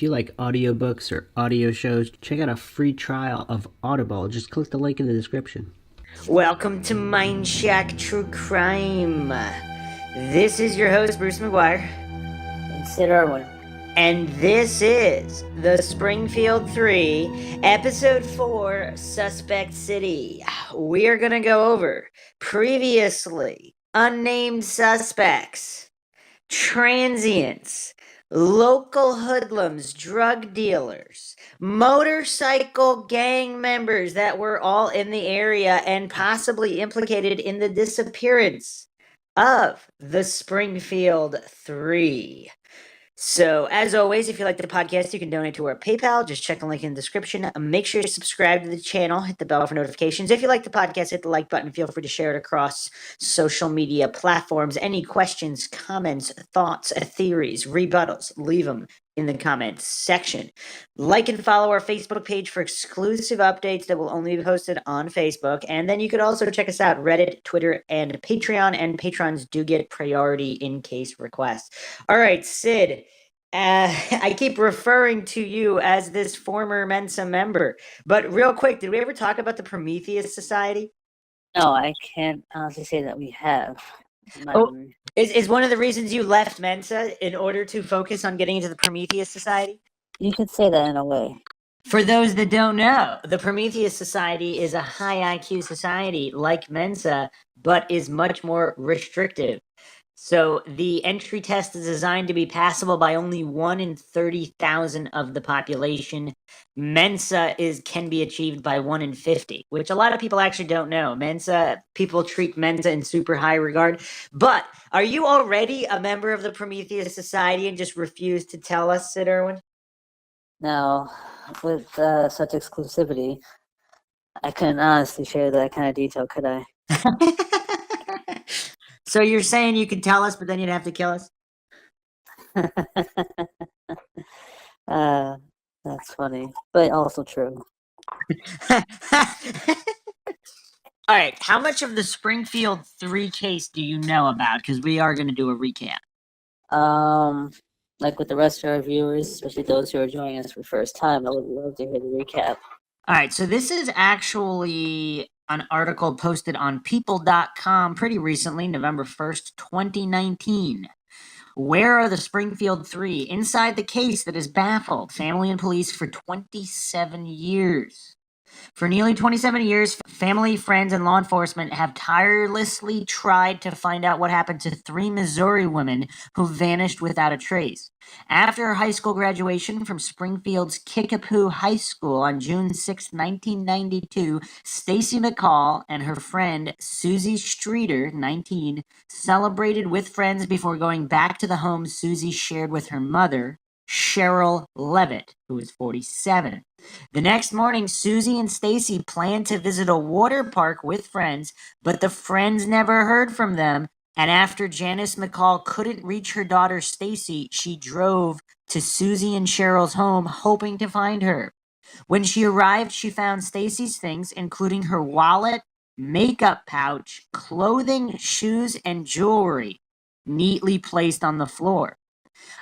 If you like audiobooks or audio shows, check out a free trial of Audible. Just click the link in the description. Welcome to Mindshock True Crime. This is your host, Bruce McGuire. And Sid Irwin. And this is the Springfield 3, Episode 4, Suspect City. We are going to go over previously unnamed suspects, transients, local hoodlums, drug dealers, motorcycle gang members that were all in the area and possibly implicated in the disappearance of the Springfield Three. So, as always, if you like the podcast, you can donate to our PayPal. Just check the link in the description. Make sure to subscribe to the channel. Hit the bell for notifications. If you like the podcast, hit the like button. Feel free to share it across social media platforms. Any questions, comments, thoughts, theories, rebuttals, leave them in the comments section. Like and follow our Facebook page for exclusive updates that will only be posted on Facebook. And then you could also check us out Reddit, Twitter, and Patreon. And patrons do get priority in case requests. All right, Sid. I keep referring to you as this former Mensa member, but real quick, did we ever talk about the Prometheus Society? No, I can't honestly say that we have. Is one of the reasons you left Mensa in order to focus on getting into the Prometheus Society? You could say that in a way. For those that don't know, the Prometheus Society is a high IQ society like Mensa, but is much more restrictive. So the entry test is designed to be passable by only 1 in 30,000 of the population. Mensa can be achieved by 1 in 50, which a lot of people actually don't know. People treat Mensa in super high regard. But are you already a member of the Prometheus Society and just refuse to tell us, Sid Irwin? No, with such exclusivity, I couldn't honestly share that kind of detail, could I? So you're saying you could tell us, but then you'd have to kill us? That's funny, but also true. All right, how much of the Springfield 3 case do you know about? Because we are going to do a recap. Like with the rest of our viewers, especially those who are joining us for the first time, I would love to hear the recap. All right, so this is actually an article posted on people.com pretty recently, November 1st, 2019. Where are the Springfield Three? Inside the case that has baffled family and police for 27 years. For nearly 27 years, family, friends, and law enforcement have tirelessly tried to find out what happened to 3 Missouri women who vanished without a trace. After her high school graduation from Springfield's Kickapoo High School on June 6, 1992, Stacy McCall and her friend Susie Streeter, 19, celebrated with friends before going back to the home Susie shared with her mother, Cheryl Levitt, who was 47. The next morning, Susie and Stacy planned to visit a water park with friends, but the friends never heard from them. And after Janice McCall couldn't reach her daughter Stacy, she drove to Susie and Cheryl's home, hoping to find her. When she arrived, she found Stacy's things, including her wallet, makeup pouch, clothing, shoes, and jewelry, neatly placed on the floor.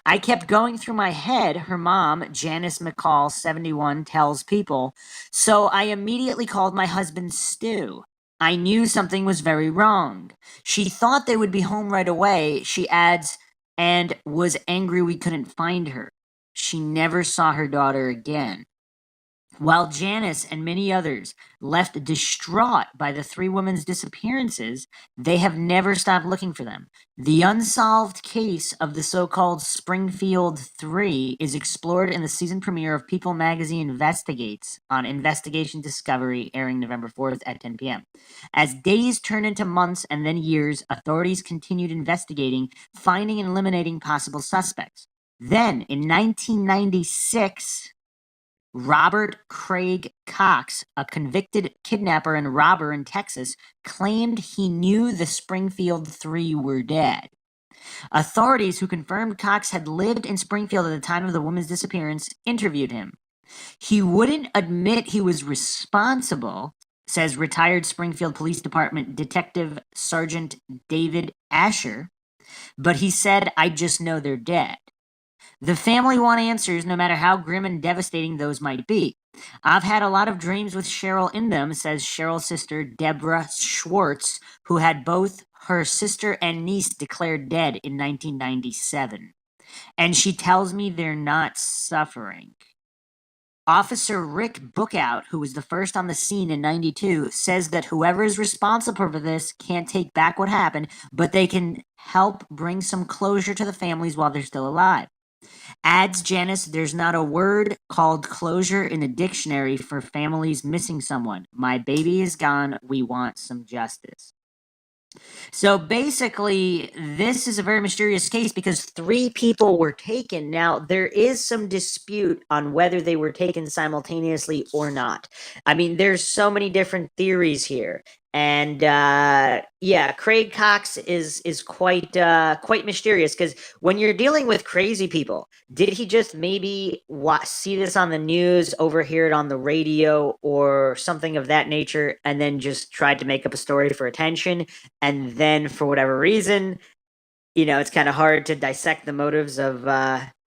I kept going through my head, her mom, Janice McCall, 71, tells People, so I immediately called my husband Stu. I knew something was very wrong. She thought they would be home right away, she adds, and was angry we couldn't find her. She never saw her daughter again. While Janice and many others left distraught by the 3 women's disappearances, they have never stopped looking for them. The unsolved case of the so-called Springfield Three is explored in the season premiere of People Magazine Investigates on Investigation Discovery, airing November 4th at 10 p.m. As days turn into months and then years, authorities continued investigating, finding and eliminating possible suspects. Then, in 1996... Robert Craig Cox, a convicted kidnapper and robber in Texas, claimed he knew the Springfield Three were dead. Authorities who confirmed Cox had lived in Springfield at the time of the woman's disappearance interviewed him. He wouldn't admit he was responsible, says retired Springfield Police Department Detective Sergeant David Asher, but he said, I just know they're dead. The family want answers no matter how grim and devastating those might be. I've had a lot of dreams with Cheryl in them, says Cheryl's sister Deborah Schwartz, who had both her sister and niece declared dead in 1997. And she tells me they're not suffering. Officer Rick Bookout, who was the first on the scene in 92, says that whoever is responsible for this can't take back what happened, but they can help bring some closure to the families while they're still alive. Adds Janice, there's not a word called closure in the dictionary for families missing someone. My baby is gone. We want some justice. So basically, this is a very mysterious case because 3 people were taken. Now, there is some dispute on whether they were taken simultaneously or not. I mean, there's so many different theories here. And yeah, Craig Cox is quite mysterious because when you're dealing with crazy people, did he just maybe see this on the news, overhear it on the radio, or something of that nature, and then just tried to make up a story for attention? And then for whatever reason, it's kind of hard to dissect the motives of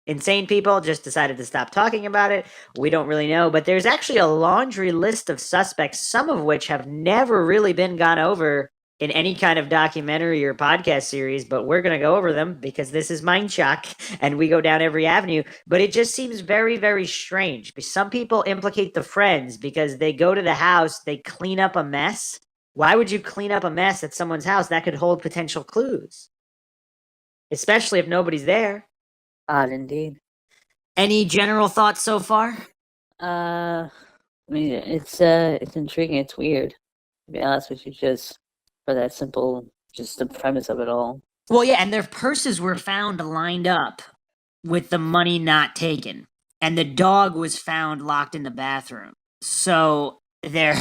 insane people, just decided to stop talking about it. We don't really know, but there's actually a laundry list of suspects, some of which have never really been gone over in any kind of documentary or podcast series, but we're going to go over them because this is Mindshock and we go down every avenue. But it just seems very, very strange. Some people implicate the friends because they go to the house, they clean up a mess. Why would you clean up a mess at someone's house? That could hold potential clues, especially if nobody's there. Odd indeed. Any general thoughts so far? I mean, it's intriguing. It's weird, to be honest with you, just for that simple, just the premise of it all. Well, yeah, and their purses were found lined up with the money not taken, and the dog was found locked in the bathroom. So there,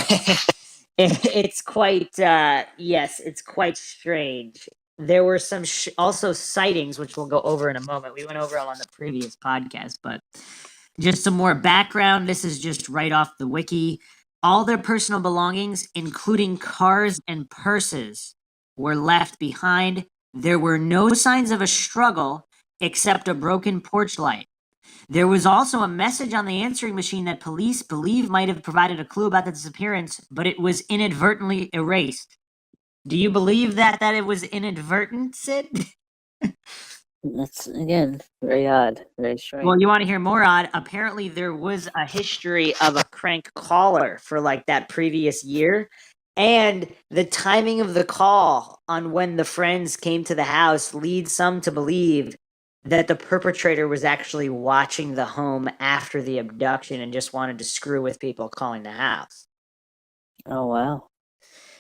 it's quite yes, it's quite strange. There were some also sightings, which we'll go over in a moment. We went over all on the previous podcast, but just some more background. This is just right off the wiki. All their personal belongings, including cars and purses, were left behind. There were no signs of a struggle except a broken porch light. There was also a message on the answering machine that police believe might have provided a clue about the disappearance, but it was inadvertently erased. Do you believe that it was inadvertent, Sid? That's, again, very odd, very strange. Well, you want to hear more odd? Apparently, there was a history of a crank caller for like that previous year. And the timing of the call on when the friends came to the house leads some to believe that the perpetrator was actually watching the home after the abduction and just wanted to screw with people calling the house. Oh, wow.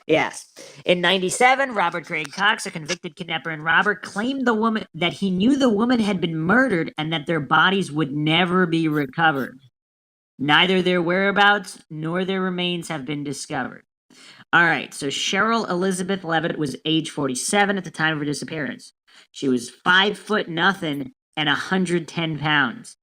Yes. In 97, Robert Craig Cox, a convicted kidnapper and robber, claimed that he knew the woman had been murdered and that their bodies would never be recovered. Neither their whereabouts nor their remains have been discovered. All right, so Cheryl Elizabeth Levitt was age 47 at the time of her disappearance. She was 5'0" and 110 pounds,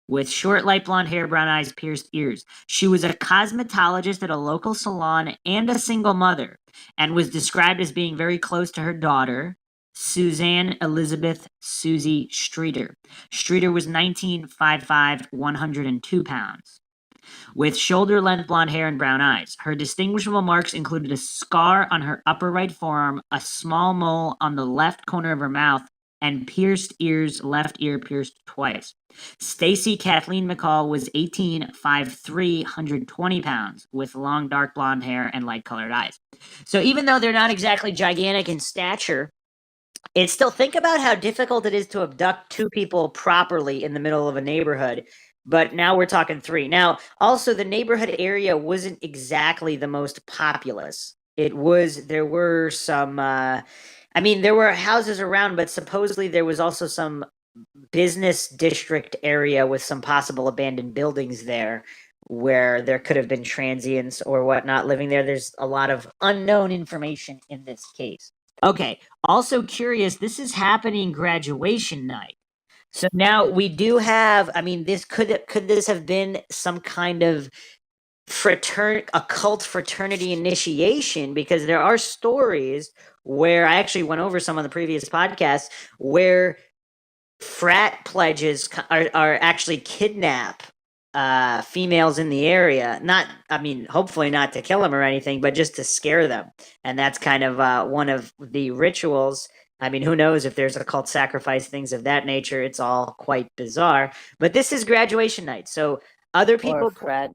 with short light blonde hair, brown eyes, pierced ears. She was a cosmetologist at a local salon and a single mother, and was described as being very close to her daughter, Suzanne Elizabeth Susie Streeter. Streeter was 19, 5'5", 102 pounds, with shoulder-length blonde hair and brown eyes. Her distinguishable marks included a scar on her upper right forearm, a small mole on the left corner of her mouth, and pierced ears, left ear pierced twice. Stacy Kathleen McCall was 18, 5'3", 120 pounds, with long dark blonde hair and light-colored eyes. So even though they're not exactly gigantic in stature, it's still, think about how difficult it is to abduct 2 people properly in the middle of a neighborhood. But now we're talking 3. Now, also, the neighborhood area wasn't exactly the most populous. There were some, there were houses around, but supposedly there was also some business district area with some possible abandoned buildings there where there could have been transients or whatnot living there. There's a lot of unknown information in this case. Okay, also curious, this is happening graduation night. So now we do have, this could this have been some kind of occult fraternity initiation? Because there are stories where I actually went over some on the previous podcast where frat pledges are actually kidnap females in the area. Not, I mean, hopefully not to kill them or anything, but just to scare them. And that's kind of one of the rituals. I mean, who knows if there's occult sacrifice, things of that nature. It's all quite bizarre. But this is graduation night, so other Or people. a frat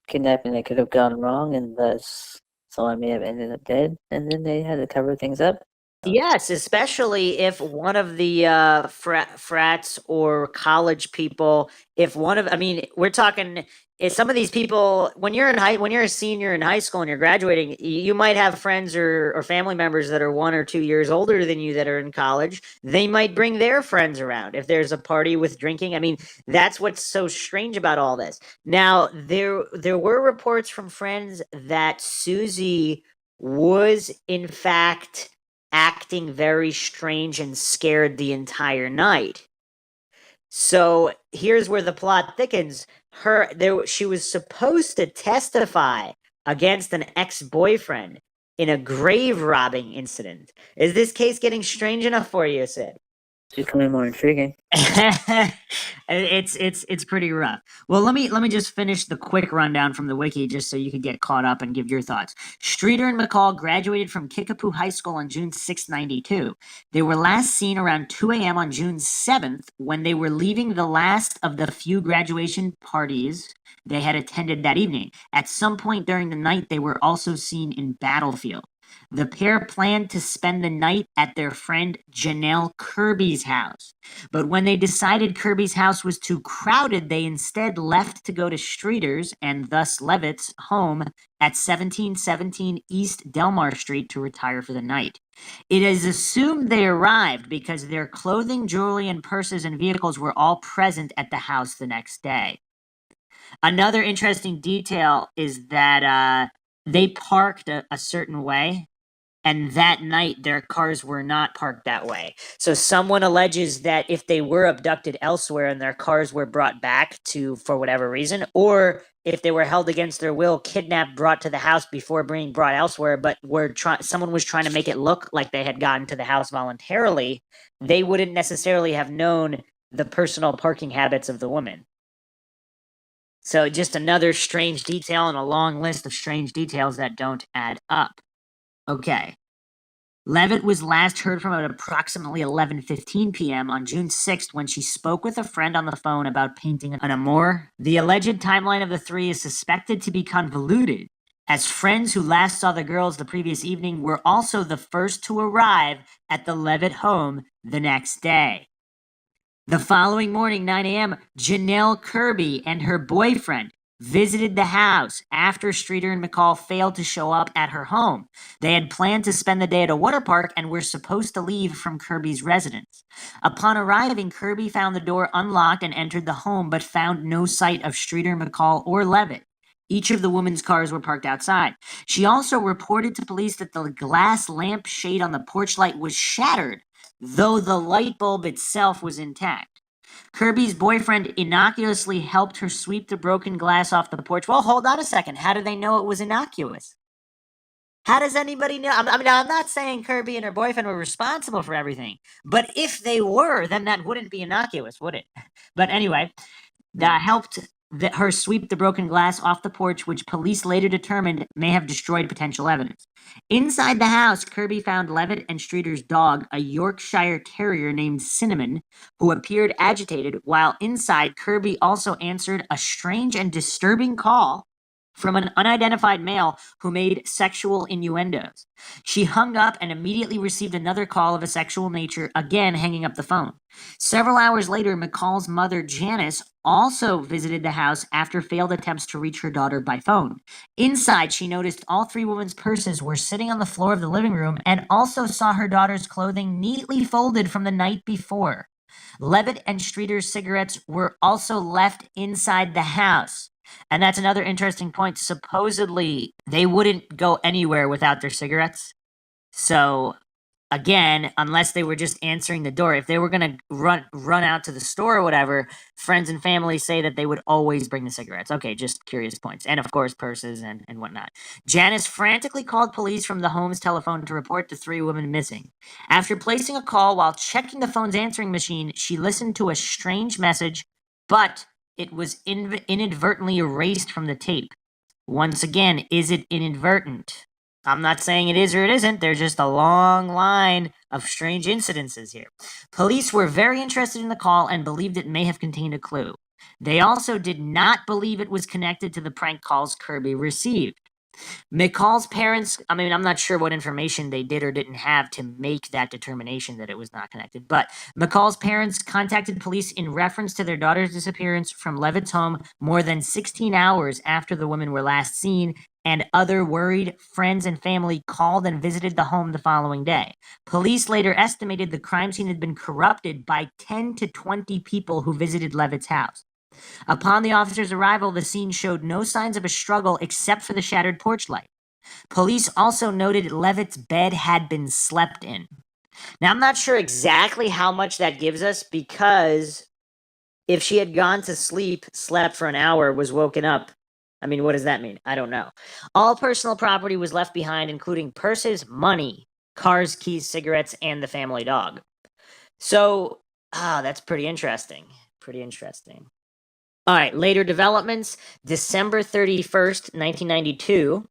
kidnapping that could have gone wrong, and thus someone may have ended up dead, and then they had to cover things up. Yes, especially if one of the frats or college people, if one of, I mean, we're talking, if some of these people, when you're a senior in high school and you're graduating, you might have friends or family members that are 1 or 2 years older than you that are in college. They might bring their friends around if there's a party with drinking. I mean, that's what's so strange about all this. Now, there were reports from friends that Susie was in fact acting very strange and scared the entire night. So here's where the plot thickens. She was supposed to testify against an ex-boyfriend in a grave robbing incident. Is this case getting strange enough for you, Sid? It's becoming more intriguing. It's pretty rough. Well, let me just finish the quick rundown from the wiki just so you could get caught up and give your thoughts. Streeter and McCall graduated from Kickapoo High School on June 6, 92. They were last seen around 2 a.m. on June 7th when they were leaving the last of the few graduation parties they had attended that evening. At some point during the night, they were also seen in Battlefield. The pair planned to spend the night at their friend Janelle Kirby's house. But when they decided Kirby's house was too crowded, they instead left to go to Streeter's and thus Levitt's home at 1717 East Delmar Street to retire for the night. It is assumed they arrived because their clothing, jewelry, and purses and vehicles were all present at the house the next day. Another interesting detail is that they parked a certain way, and that night their cars were not parked that way. So someone alleges that if they were abducted elsewhere and their cars were brought back to, for whatever reason, or if they were held against their will, kidnapped, brought to the house before being brought elsewhere, but someone was trying to make it look like they had gotten to the house voluntarily, they wouldn't necessarily have known the personal parking habits of the woman. So just another strange detail in a long list of strange details that don't add up. Okay. Levitt was last heard from at approximately 11:15 p.m. on June 6th when she spoke with a friend on the phone about painting an amour. The alleged timeline of the three is suspected to be convoluted, as friends who last saw the girls the previous evening were also the first to arrive at the Levitt home the next day. The following morning, 9 a.m., Janelle Kirby and her boyfriend visited the house after Streeter and McCall failed to show up at her home. They had planned to spend the day at a water park and were supposed to leave from Kirby's residence. Upon arriving, Kirby found the door unlocked and entered the home, but found no sight of Streeter, McCall, or Levitt. Each of the women's cars were parked outside. She also reported to police that the glass lamp shade on the porch light was shattered, though the light bulb itself was intact. Kirby's boyfriend innocuously helped her sweep the broken glass off the porch. Well, hold on a second. How do they know it was innocuous? How does anybody know? I mean, I'm not saying Kirby and her boyfriend were responsible for everything, but if they were, then that wouldn't be innocuous, would it? But anyway, that helped her sweep the broken glass off the porch, which police later determined may have destroyed potential evidence. Inside the house, Kirby found Levitt and Streeter's dog, a Yorkshire Terrier named Cinnamon, who appeared agitated, while inside, Kirby also answered a strange and disturbing call from an unidentified male who made sexual innuendos. She hung up and immediately received another call of a sexual nature, again hanging up the phone. Several hours later, McCall's mother, Janice, also visited the house after failed attempts to reach her daughter by phone. Inside, she noticed all three women's purses were sitting on the floor of the living room and also saw her daughter's clothing neatly folded from the night before. Levitt and Streeter's cigarettes were also left inside the house. And that's another interesting point. Supposedly, they wouldn't go anywhere without their cigarettes. So Again, unless they were just answering the door. If they were going to run out to the store or whatever, friends and family say that they would always bring the cigarettes. Okay, just curious points. And of course, purses and whatnot. Janice frantically called police from the home's telephone to report the 3 women missing. After placing a call while checking the phone's answering machine, she listened to a strange message, but it was inadvertently erased from the tape. Once again, is it inadvertent? I'm not saying it is or it isn't. There's just a long line of strange incidences here. Police were very interested in the call and believed it may have contained a clue. They also did not believe it was connected to the prank calls Kirby received. McCall's parents, I mean, I'm not sure what information they did or didn't have to make that determination that it was not connected, but McCall's parents contacted police in reference to their daughter's disappearance from Levitt's home more than 16 hours after the women were last seen, and other worried friends and family called and visited the home the following day. Police later estimated the crime scene had been corrupted by 10 to 20 people who visited Levitt's house. Upon the officers' arrival, the scene showed no signs of a struggle except for the shattered porch light. Police also noted Levitt's bed had been slept in. Now, I'm not sure exactly how much that gives us, because if she had gone to sleep, slept for an hour, was woken up, I mean, what does that mean? I don't know. All personal property was left behind, including purses, money, cars, keys, cigarettes, and the family dog. So, that's pretty interesting. Pretty interesting. All right, later developments. December 31st, 1992,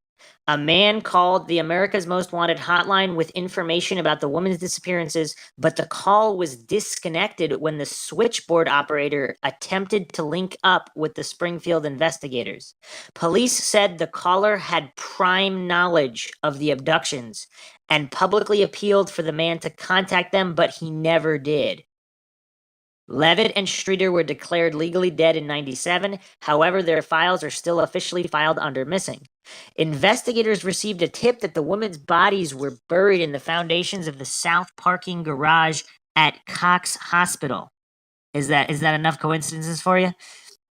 a man called the America's Most Wanted hotline with information about the woman's disappearances, but the call was disconnected when the switchboard operator attempted to link up with the Springfield investigators. Police said the caller had prime knowledge of the abductions and publicly appealed for the man to contact them, but he never did. Levitt and Streeter were declared legally dead in 97. However, their files are still officially filed under missing. Investigators received a tip that the women's bodies were buried in the foundations of the south parking garage at Cox Hospital. Is that enough coincidences for you?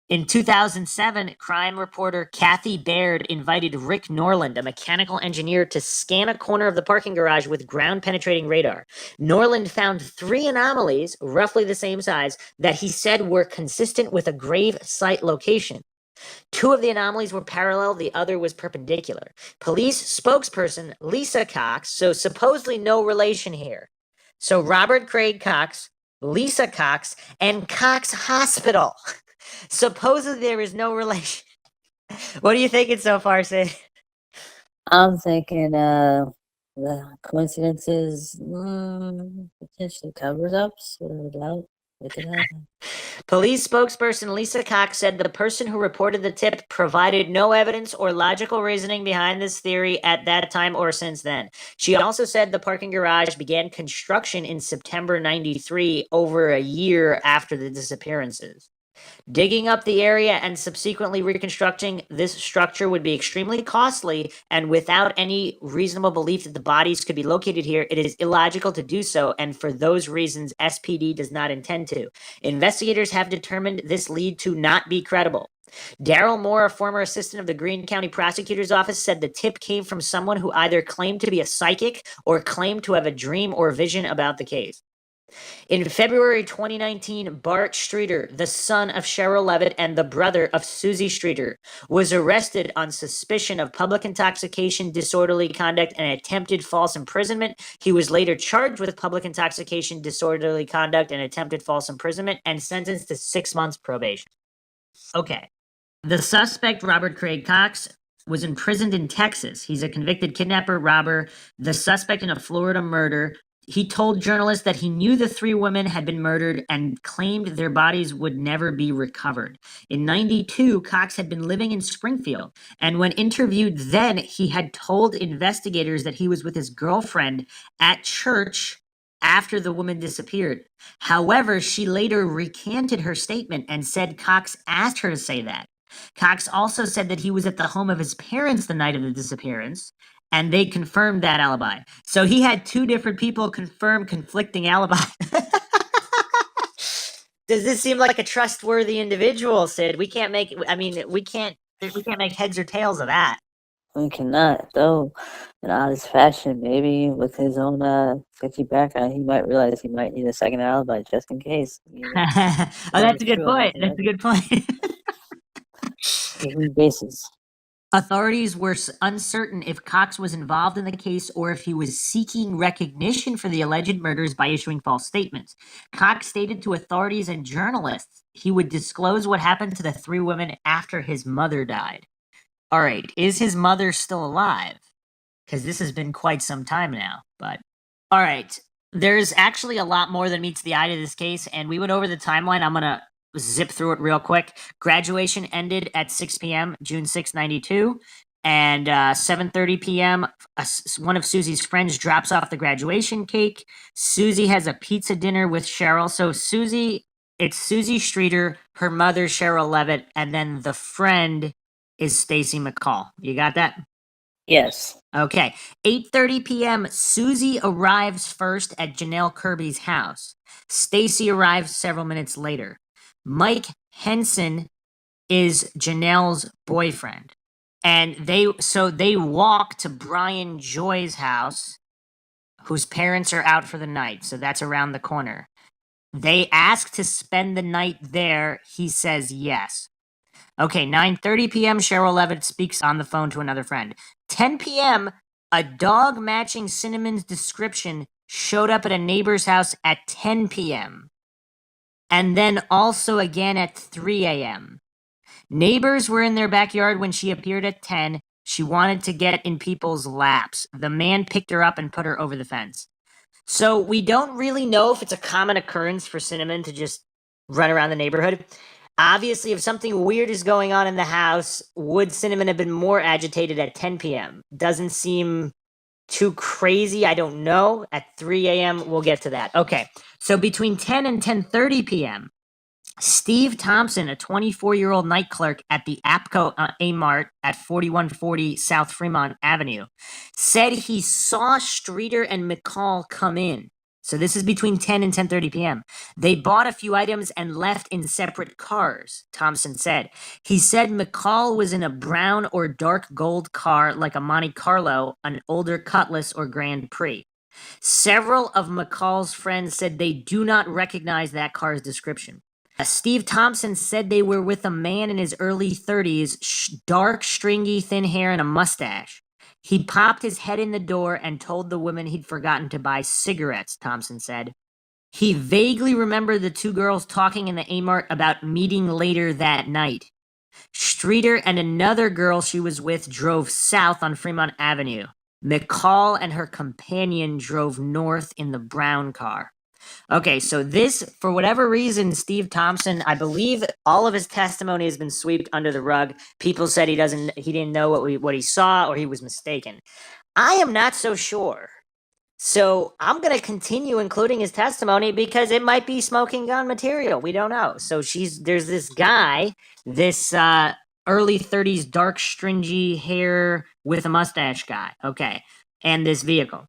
In 2007, crime reporter Kathy Baird invited Rick Norland, a mechanical engineer, to scan a corner of the parking garage with ground-penetrating radar. Norland found 3 anomalies, roughly the same size, that he said were consistent with a grave site location. 2 of the anomalies were parallel, the other was perpendicular. Police spokesperson Lisa Cox, so supposedly no relation here. So Robert Craig Cox, Lisa Cox, and Cox Hospital. Supposedly there is no relation. What are you thinking so far, Sid? I'm thinking the coincidences potentially covers ups without it could happen. Police spokesperson Lisa Cox said the person who reported the tip provided no evidence or logical reasoning behind this theory at that time or since then. She also said the parking garage began construction in September 93, over a year after the disappearances. Digging up the area and subsequently reconstructing this structure would be extremely costly, and without any reasonable belief that the bodies could be located here, it is illogical to do so, and for those reasons, SPD does not intend to. Investigators have determined this lead to not be credible. Daryl Moore, a former assistant of the Greene County Prosecutor's Office, said the tip came from someone who either claimed to be a psychic or claimed to have a dream or vision about the case. In February 2019, Bart Streeter, the son of Cheryl Levitt and the brother of Susie Streeter, was arrested on suspicion of public intoxication, disorderly conduct, and attempted false imprisonment. He was later charged with public intoxication, disorderly conduct, and attempted false imprisonment, and sentenced to 6 months probation. Okay. The suspect, Robert Craig Cox, was imprisoned in Texas. He's a convicted kidnapper, robber, the suspect in a Florida murder. He told journalists that he knew the 3 women had been murdered and claimed their bodies would never be recovered. In 92, Cox had been living in Springfield, and when interviewed then, he had told investigators that he was with his girlfriend at church after the woman disappeared. However, she later recanted her statement and said Cox asked her to say that. Cox also said that he was at the home of his parents the night of the disappearance, and they confirmed that alibi. So he had 2 different people confirm conflicting alibis. Does this seem like a trustworthy individual, Sid? We can't make heads or tails of that. We cannot, though. In honest fashion, maybe with his own sketchy background, he might realize he might need a second alibi just in case. Oh, that's a good point. That's a good point. Taking bases. Authorities were uncertain if Cox was involved in the case or if he was seeking recognition for the alleged murders by issuing false statements. Cox stated to authorities and journalists he would disclose what happened to the 3 women after his mother died. All right, is his mother still alive? Because this has been quite some time now. But all right, there's actually a lot more than meets the eye to this case, and we went over the timeline. I'm gonna zip through it real quick. Graduation ended at 6 p.m. June 6, 92, and 7:30 p.m. One of Susie's friends drops off the graduation cake. Susie has a pizza dinner with Cheryl. So it's Susie Streeter, her mother Cheryl Levitt, and then the friend is Stacy McCall. You got that? Yes. Okay. 8:30 p.m. Susie arrives first at Janelle Kirby's house. Stacy arrives several minutes later. Mike Henson is Janelle's boyfriend. And they walk to Brian Joy's house, whose parents are out for the night. So that's around the corner. They ask to spend the night there. He says yes. Okay, 9:30 p.m. Cheryl Levitt speaks on the phone to another friend. 10 p.m. A dog matching Cinnamon's description showed up at a neighbor's house at 10 p.m. and then also again at 3 a.m. Neighbors were in their backyard when she appeared at 10. She wanted to get in people's laps. The man picked her up and put her over the fence. So we don't really know if it's a common occurrence for Cinnamon to just run around the neighborhood. Obviously, if something weird is going on in the house, would Cinnamon have been more agitated at 10 p.m.? Doesn't seem too crazy. I don't know. At 3 a.m., we'll get to that. Okay, so between 10 and 10:30 p.m., Steve Thompson, a 24-year-old night clerk at the APCO A-Mart at 4140 South Fremont Avenue, said he saw Streeter and McCall come in. So this is between 10 and 10:30 p.m. They bought a few items and left in separate cars, Thompson said. He said McCall was in a brown or dark gold car like a Monte Carlo, an older Cutlass, or Grand Prix. Several of McCall's friends said they do not recognize that car's description. Steve Thompson said they were with a man in his early 30s, dark, stringy, thin hair, and a mustache. He popped his head in the door and told the women he'd forgotten to buy cigarettes, Thompson said. He vaguely remembered the 2 girls talking in the A-Mart about meeting later that night. Streeter and another girl she was with drove south on Fremont Avenue. McCall and her companion drove north in the brown car. Okay, so this, for whatever reason, Steve Thompson, I believe all of his testimony has been swept under the rug. People said he didn't know what he saw, or he was mistaken. I am not so sure. So I'm going to continue including his testimony because it might be smoking gun material. We don't know. So there's this guy, this early 30s, dark, stringy hair with a mustache guy. Okay, and this vehicle.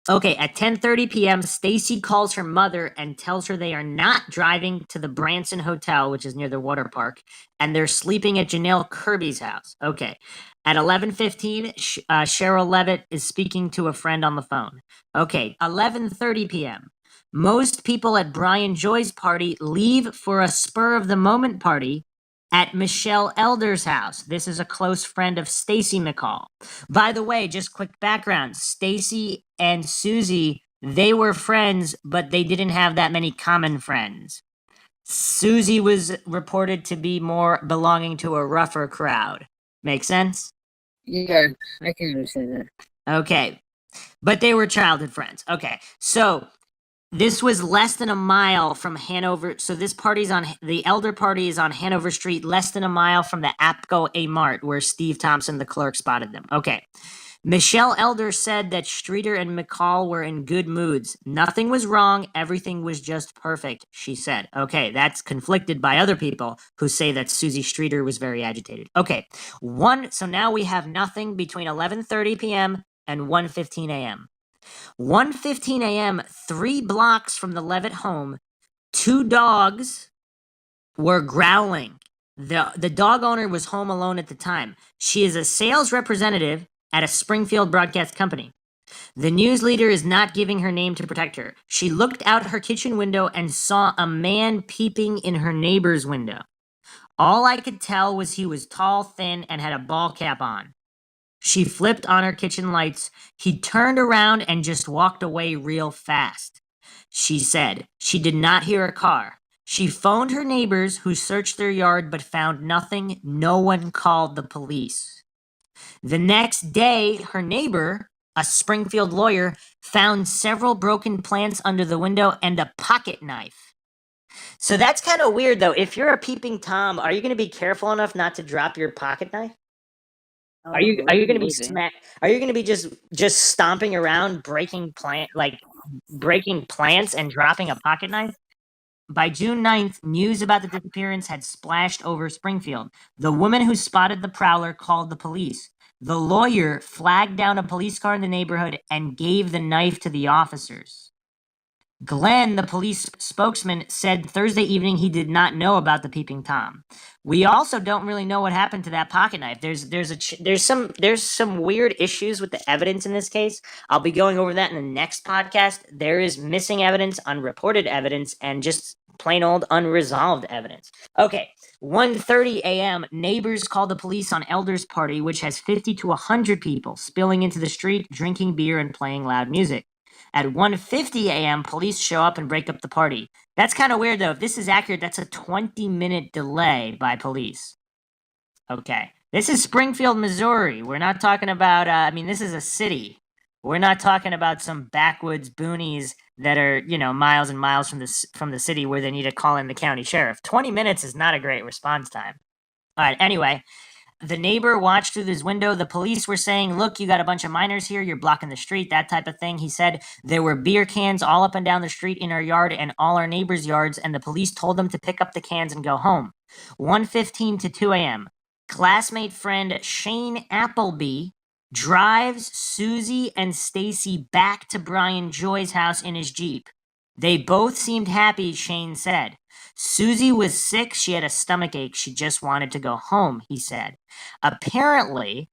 Okay, at 10:30 p.m., Stacy calls her mother and tells her they are not driving to the Branson Hotel, which is near the water park, and they're sleeping at Janelle Kirby's house. Okay. At 11:15, Cheryl Levitt is speaking to a friend on the phone. Okay, 11:30 p.m. Most people at Brian Joy's party leave for a spur-of-the-moment party at Michelle Elder's house. This is a close friend of Stacy McCall. By the way, just quick background. Stacy and Susie, they were friends, but they didn't have that many common friends. Susie was reported to be more belonging to a rougher crowd. Make sense? Yeah, I can understand that. Okay. But they were childhood friends. Okay. So this was less than a mile from Hanover. So the Elder party is on Hanover Street, less than a mile from the APCO A-Mart where Steve Thompson, the clerk, spotted them. Okay. Michelle Elder said that Streeter and McCall were in good moods. Nothing was wrong. Everything was just perfect, she said. Okay, that's conflicted by other people who say that Susie Streeter was very agitated. Okay, so now we have nothing between 11:30 p.m. and 1:15 a.m. 1:15 a.m., 3 blocks from the Levitt home, 2 dogs were growling. The dog owner was home alone at the time. She is a sales representative at a Springfield broadcast company. The news leader is not giving her name to protect her. She looked out her kitchen window and saw a man peeping in her neighbor's window. All I could tell was he was tall, thin, and had a ball cap on. She flipped on her kitchen lights. He turned around and just walked away real fast. She said she did not hear a car. She phoned her neighbors who searched their yard but found nothing. No one called the police. The next day, her neighbor, a Springfield lawyer, found several broken plants under the window and a pocket knife. So that's kind of weird, though. If you're a peeping Tom, are you going to be careful enough not to drop your pocket knife? Are you going to be Are you going to be just stomping around, breaking plants and dropping a pocket knife? By June 9th, news about the disappearance had splashed over Springfield. The woman who spotted the prowler called the police. The lawyer flagged down a police car in the neighborhood and gave the knife to the officers. Glenn, the police spokesman, said Thursday evening he did not know about the peeping Tom. We also don't really know what happened to that pocket knife. There's some weird issues with the evidence in this case. I'll be going over that in the next podcast. There is missing evidence, unreported evidence, and just plain old unresolved evidence. Okay, 1:30 a.m. Neighbors called the police on Elders Party, which has 50 to 100 people spilling into the street, drinking beer and playing loud music. At 1:50 a.m., police show up and break up the party. That's kind of weird, though. If this is accurate, that's a 20-minute delay by police. Okay. This is Springfield, Missouri. We're not talking about, this is a city. We're not talking about some backwoods boonies that are, miles and miles from the city where they need to call in the county sheriff. 20 minutes is not a great response time. All right, anyway. The neighbor watched through his window. The police were saying, look, you got a bunch of minors here. You're blocking the street, that type of thing. He said there were beer cans all up and down the street in our yard and all our neighbors' yards, and the police told them to pick up the cans and go home. 1:15 to 2 a.m. Classmate friend Shane Appleby drives Susie and Stacy back to Brian Joy's house in his Jeep. They both seemed happy, Shane said. Susie was sick. She had a stomach ache. She just wanted to go home, he said. Apparently,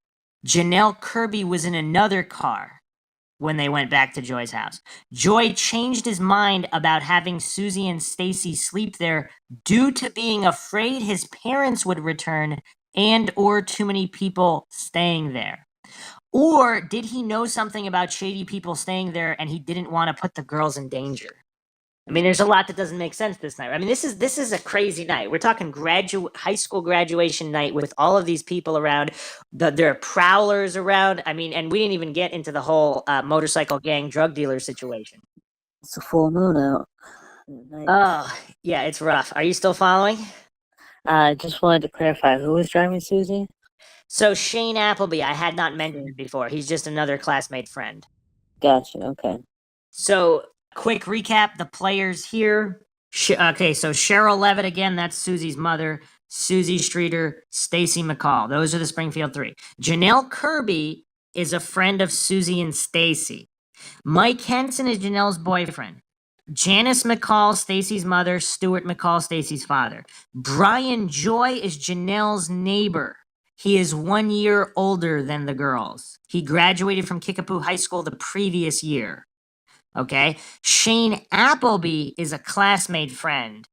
Janelle Kirby was in another car when they went back to Joy's house. Joy changed his mind about having Susie and Stacy sleep there due to being afraid his parents would return and or too many people staying there. Or did he know something about shady people staying there and he didn't want to put the girls in danger? There's a lot that doesn't make sense this night. This is a crazy night. We're talking high school graduation night with all of these people around. There are prowlers around. And we didn't even get into the whole motorcycle gang drug dealer situation. It's a full moon out. Oh, yeah, it's rough. Are you still following? I just wanted to clarify, who was driving Susie? So Shane Appleby, I had not mentioned it before. He's just another classmate friend. Gotcha, okay. So, quick recap, the players here. Okay, so Cheryl Levitt, again, that's Susie's mother. Susie Streeter, Stacy McCall. Those are the Springfield Three. Janelle Kirby is a friend of Susie and Stacy. Mike Henson is Janelle's boyfriend. Janice McCall, Stacy's mother. Stuart McCall, Stacy's father. Brian Joy is Janelle's neighbor. He is 1 year older than the girls. He graduated from Kickapoo High School the previous year. Okay? Shane Appleby is a classmate friend.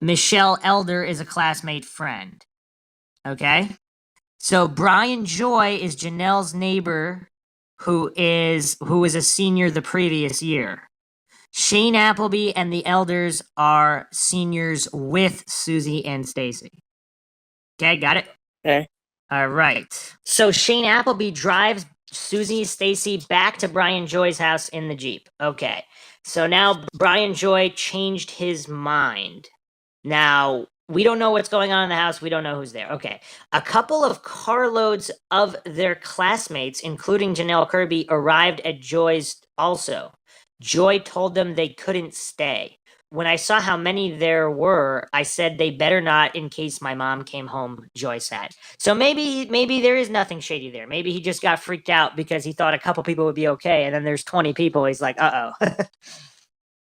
Michelle Elder is a classmate friend. Okay? So Brian Joy is Janelle's neighbor who is a senior the previous year. Shane Appleby and the Elders are seniors with Susie and Stacy. Okay, got it? Okay. All right. So Shane Appleby drives Susie Stacy back to Brian Joy's house in the Jeep. Okay. So now Brian Joy changed his mind. Now, we don't know what's going on in the house. We don't know who's there. Okay. A couple of carloads of their classmates, including Janelle Kirby, arrived at Joy's also. Joy told them they couldn't stay. When I saw how many there were, I said they better not in case my mom came home, Joy said. So maybe there is nothing shady there. Maybe he just got freaked out because he thought a couple people would be okay, and then there's 20 people. He's like, uh-oh.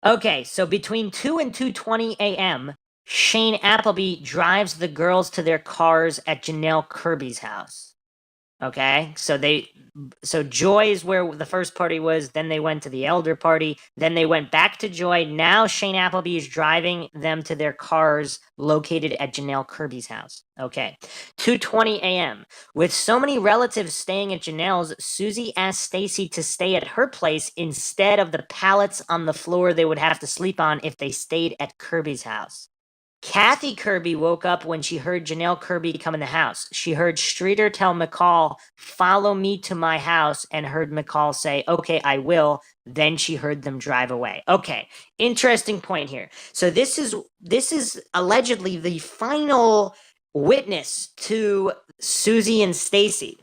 Okay, so between 2 and 2:20 a.m., Shane Appleby drives the girls to their cars at Janelle Kirby's house. Okay, so Joy is where the first party was. Then they went to the elder party. Then they went back to Joy. Now Shane Appleby is driving them to their cars located at Janelle Kirby's house. Okay, 2:20 a.m. With so many relatives staying at Janelle's, Susie asked Stacy to stay at her place instead of the pallets on the floor they would have to sleep on if they stayed at Kirby's house. Kathy Kirby woke up when she heard Janelle Kirby come in the house. She heard Streeter tell McCall, "Follow me to my house," and heard McCall say, "Okay, I will." Then she heard them drive away. Okay, interesting point here. So this is allegedly the final witness to Susie and Stacy.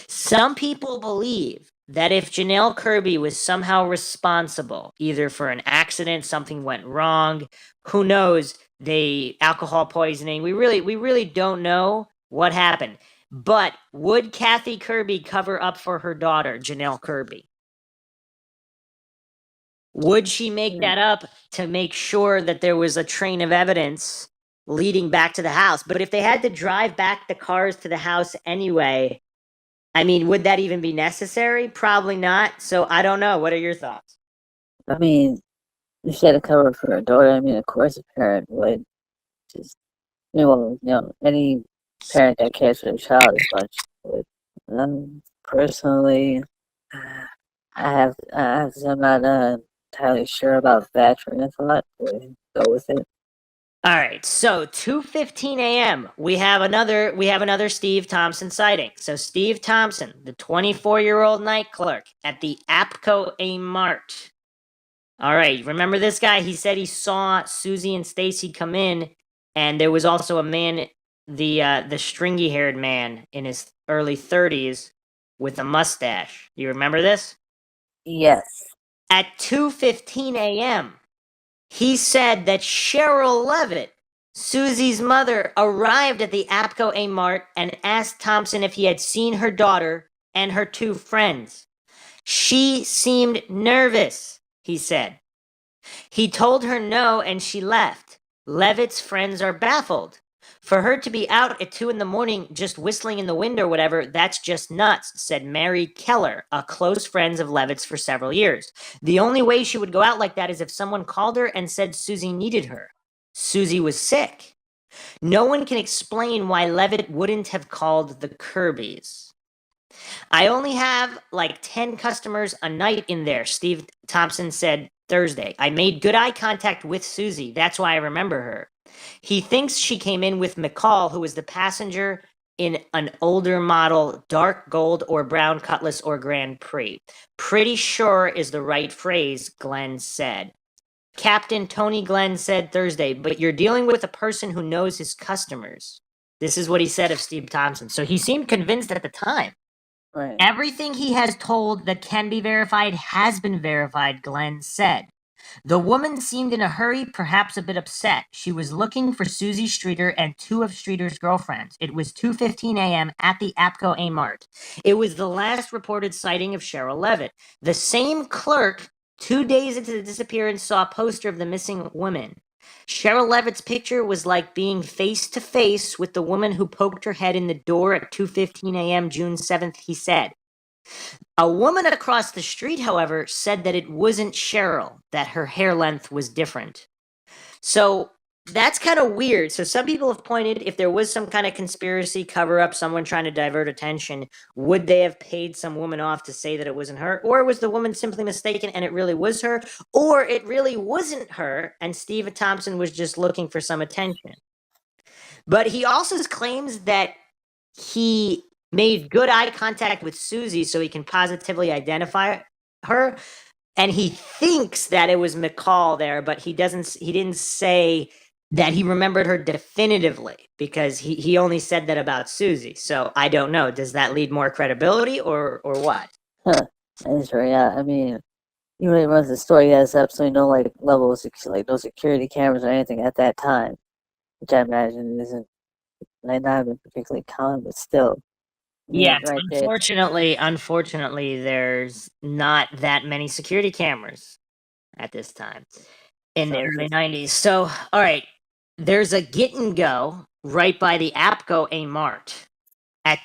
Some people believe that if Janelle Kirby was somehow responsible, either for an accident, something went wrong, who knows, they alcohol poisoning. We really don't know what happened. But would Kathy Kirby cover up for her daughter, Janelle Kirby? Would she make that up to make sure that there was a train of evidence leading back to the house? But if they had to drive back the cars to the house anyway, I mean, would that even be necessary? Probably not. So I don't know. What are your thoughts? I mean, if she had to cover for her daughter, I mean, of course a parent would. Just, any parent that cares for their child as much would. Personally, I'm not entirely sure about that train of thought. But go with it. All right, so 2:15 a.m. We have another Steve Thompson sighting. So Steve Thompson, the 24-year-old night clerk at the Apco A Mart. All right, remember this guy? He said he saw Susie and Stacy come in, and there was also a man, the stringy-haired man in his early 30s with a mustache. You remember this? Yes. At 2:15 a.m., he said that Cheryl Levitt, Susie's mother, arrived at the Apco A Mart and asked Thompson if he had seen her daughter and her two friends. She seemed nervous, he said. He told her no and she left. Levitt's friends are baffled. For her to be out at 2 a.m. just whistling in the wind or whatever, that's just nuts, said Mary Keller, a close friend of Levitt's for several years. The only way she would go out like that is if someone called her and said Susie needed her. Susie was sick. No one can explain why Levitt wouldn't have called the Kirbys. I only have like 10 customers a night in there, Steve Thompson said Thursday. I made good eye contact with Susie. That's why I remember her. He thinks she came in with McCall, who was the passenger in an older model, dark gold or brown Cutlass or Grand Prix. Pretty sure is the right phrase, Glenn said. Captain Tony Glenn said Thursday, but you're dealing with a person who knows his customers. This is what he said of Steve Thompson. So he seemed convinced at the time. Right. Everything he has told that can be verified has been verified, Glenn said. The woman seemed in a hurry, perhaps a bit upset. She was looking for Susie Streeter and two of Streeter's girlfriends. It was 2:15 a.m. at the Apco A Mart. It was the last reported sighting of Cheryl Levitt. The same clerk, 2 days into the disappearance, saw a poster of the missing woman. Cheryl Levitt's picture was like being face to face with the woman who poked her head in the door at 2:15 a.m. June 7th, he said. A woman across the street, however, said that it wasn't Cheryl, that her hair length was different. So that's kind of weird. So some people have pointed, if there was some kind of conspiracy cover up, someone trying to divert attention, would they have paid some woman off to say that it wasn't her? Or was the woman simply mistaken and it really was her? Or it really wasn't her and Steve Thompson was just looking for some attention? But he also claims that he made good eye contact with Susie so he can positively identify her. And he thinks that it was McCall there, but he didn't say that he remembered her definitively because he only said that about Susie. So I don't know. Does that lead more credibility or what? That's right. Yeah, I mean, even when he runs the story, he has absolutely no levels, like no security cameras or anything at that time, which I imagine isn't might not have been particularly common, but still. Yes, Right there. unfortunately, there's not that many security cameras at this time in the early 90s. So, all right, there's a Get and Go right by the Apco A Mart. At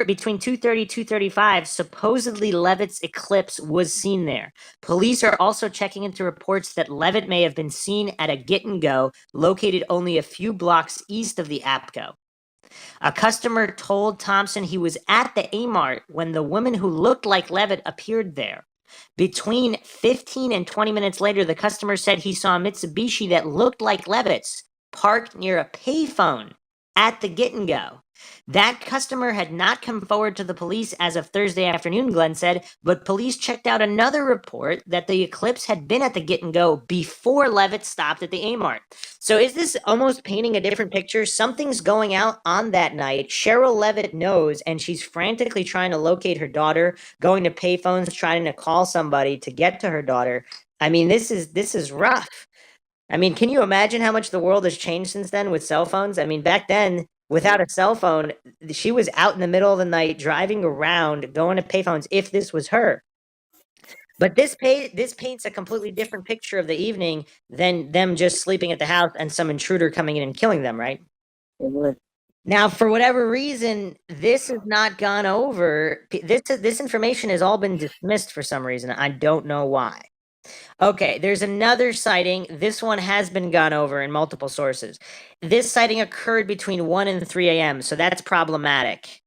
between 2:30 2:35, supposedly Levitt's Eclipse was seen there. Police are also checking into reports that Levitt may have been seen at a Get and Go located only a few blocks east of the APCO. A customer told Thompson he was at the A-Mart when the woman who looked like Levitt appeared there. Between 15 and 20 minutes later, the customer said he saw a Mitsubishi that looked like Levitt's parked near a payphone at the Get and Go. That customer had not come forward to the police as of Thursday afternoon, Glenn said, but police checked out another report that the Eclipse had been at the Get and Go before Levitt stopped at the A-Mart. So is this almost painting a different picture? Something's going out on that night. Cheryl Levitt knows, and she's frantically trying to locate her daughter, going to payphones, trying to call somebody to get to her daughter. I mean, this is rough. I mean, can you imagine how much the world has changed since then with cell phones? I mean, back then, without a cell phone, she was out in the middle of the night driving around, going to payphones if this was her. But this paints a completely different picture of the evening than them just sleeping at the house and some intruder coming in and killing them, right? It would. Now, for whatever reason, this has not gone over. This information has all been dismissed for some reason. I don't know why. Okay, there's another sighting. This one has been gone over in multiple sources. This sighting occurred between 1 and 3 a.m., so that's problematic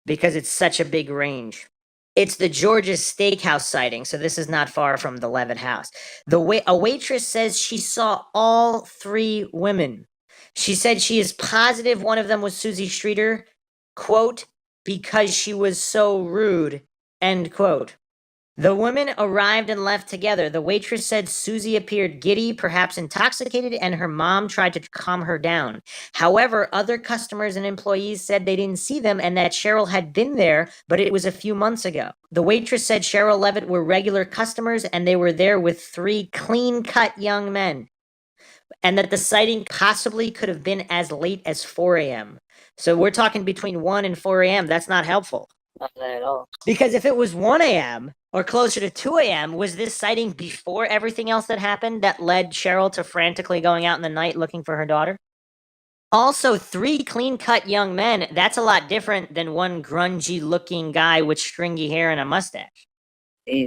because it's such a big range. It's the George's Steakhouse sighting, so this is not far from the Levitt house. A waitress says she saw all 3 women. She said she is positive one of them was Susie Streeter, quote, because she was so rude, end quote. The women arrived and left together. The waitress said Susie appeared giddy, perhaps intoxicated, and her mom tried to calm her down. However, other customers and employees said they didn't see them and that Cheryl had been there, but it was a few months ago. The waitress said Cheryl Levitt were regular customers and they were there with 3 clean-cut young men, and that the sighting possibly could have been as late as 4 a.m. So we're talking between 1 and 4 a.m. That's not helpful. Not at all. Because if it was 1 a.m. or closer to 2 a.m., was this sighting before everything else that happened that led Cheryl to frantically going out in the night looking for her daughter? Also, 3 clean-cut young men, that's a lot different than one grungy-looking guy with stringy hair and a mustache. Yeah.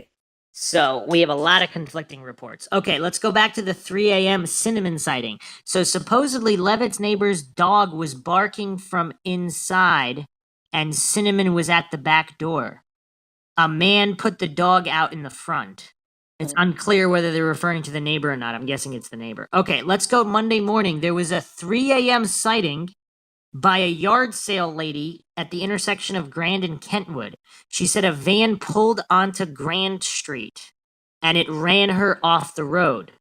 So we have a lot of conflicting reports. Okay, let's go back to the 3 a.m. Cinnamon sighting. So supposedly Levitt's neighbor's dog was barking from inside and Cinnamon was at the back door. A man put the dog out in the front. It's unclear whether they're referring to the neighbor or not. I'm guessing it's the neighbor. Okay, let's go Monday morning. There was a 3 a.m. sighting by a yard sale lady at the intersection of Grand and Kentwood. She said a van pulled onto Grand Street and it ran her off the road.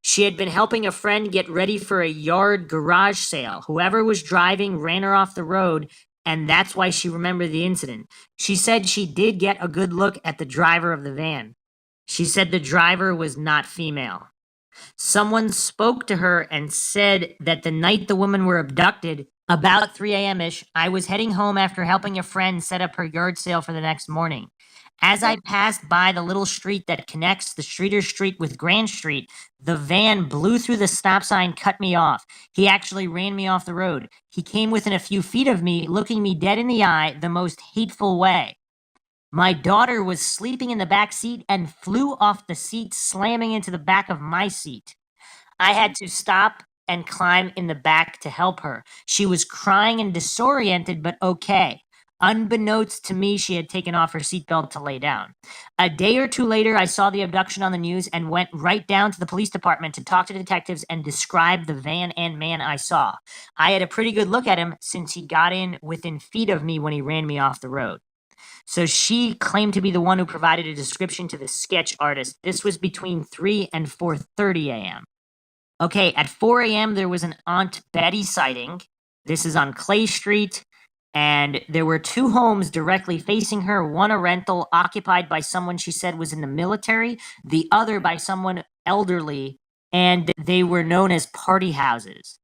She had been helping a friend get ready for a yard garage sale. Whoever was driving ran her off the road, and that's why she remembered the incident. She said she did get a good look at the driver of the van. She said the driver was not female. Someone spoke to her and said that the night the women were abducted, about 3 a.m.-ish, I was heading home after helping a friend set up her yard sale for the next morning. As I passed by the little street that connects the Streeter Street with Grand Street, the van blew through the stop sign, cut me off. He actually ran me off the road. He came within a few feet of me, looking me dead in the eye, the most hateful way. My daughter was sleeping in the back seat and flew off the seat, slamming into the back of my seat. I had to stop and climb in the back to help her. She was crying and disoriented, but okay. Unbeknownst to me, she had taken off her seatbelt to lay down. A day or 2 later, I saw the abduction on the news and went right down to the police department to talk to detectives and describe the van and man I saw. I had a pretty good look at him since he got in within feet of me when he ran me off the road. So she claimed to be the one who provided a description to the sketch artist. This was between 3 and 4:30 a.m. Okay, at 4 a.m., there was an Aunt Betty sighting. This is on Clay Street. And there were 2 homes directly facing her, one a rental occupied by someone she said was in the military, the other by someone elderly, and they were known as party houses.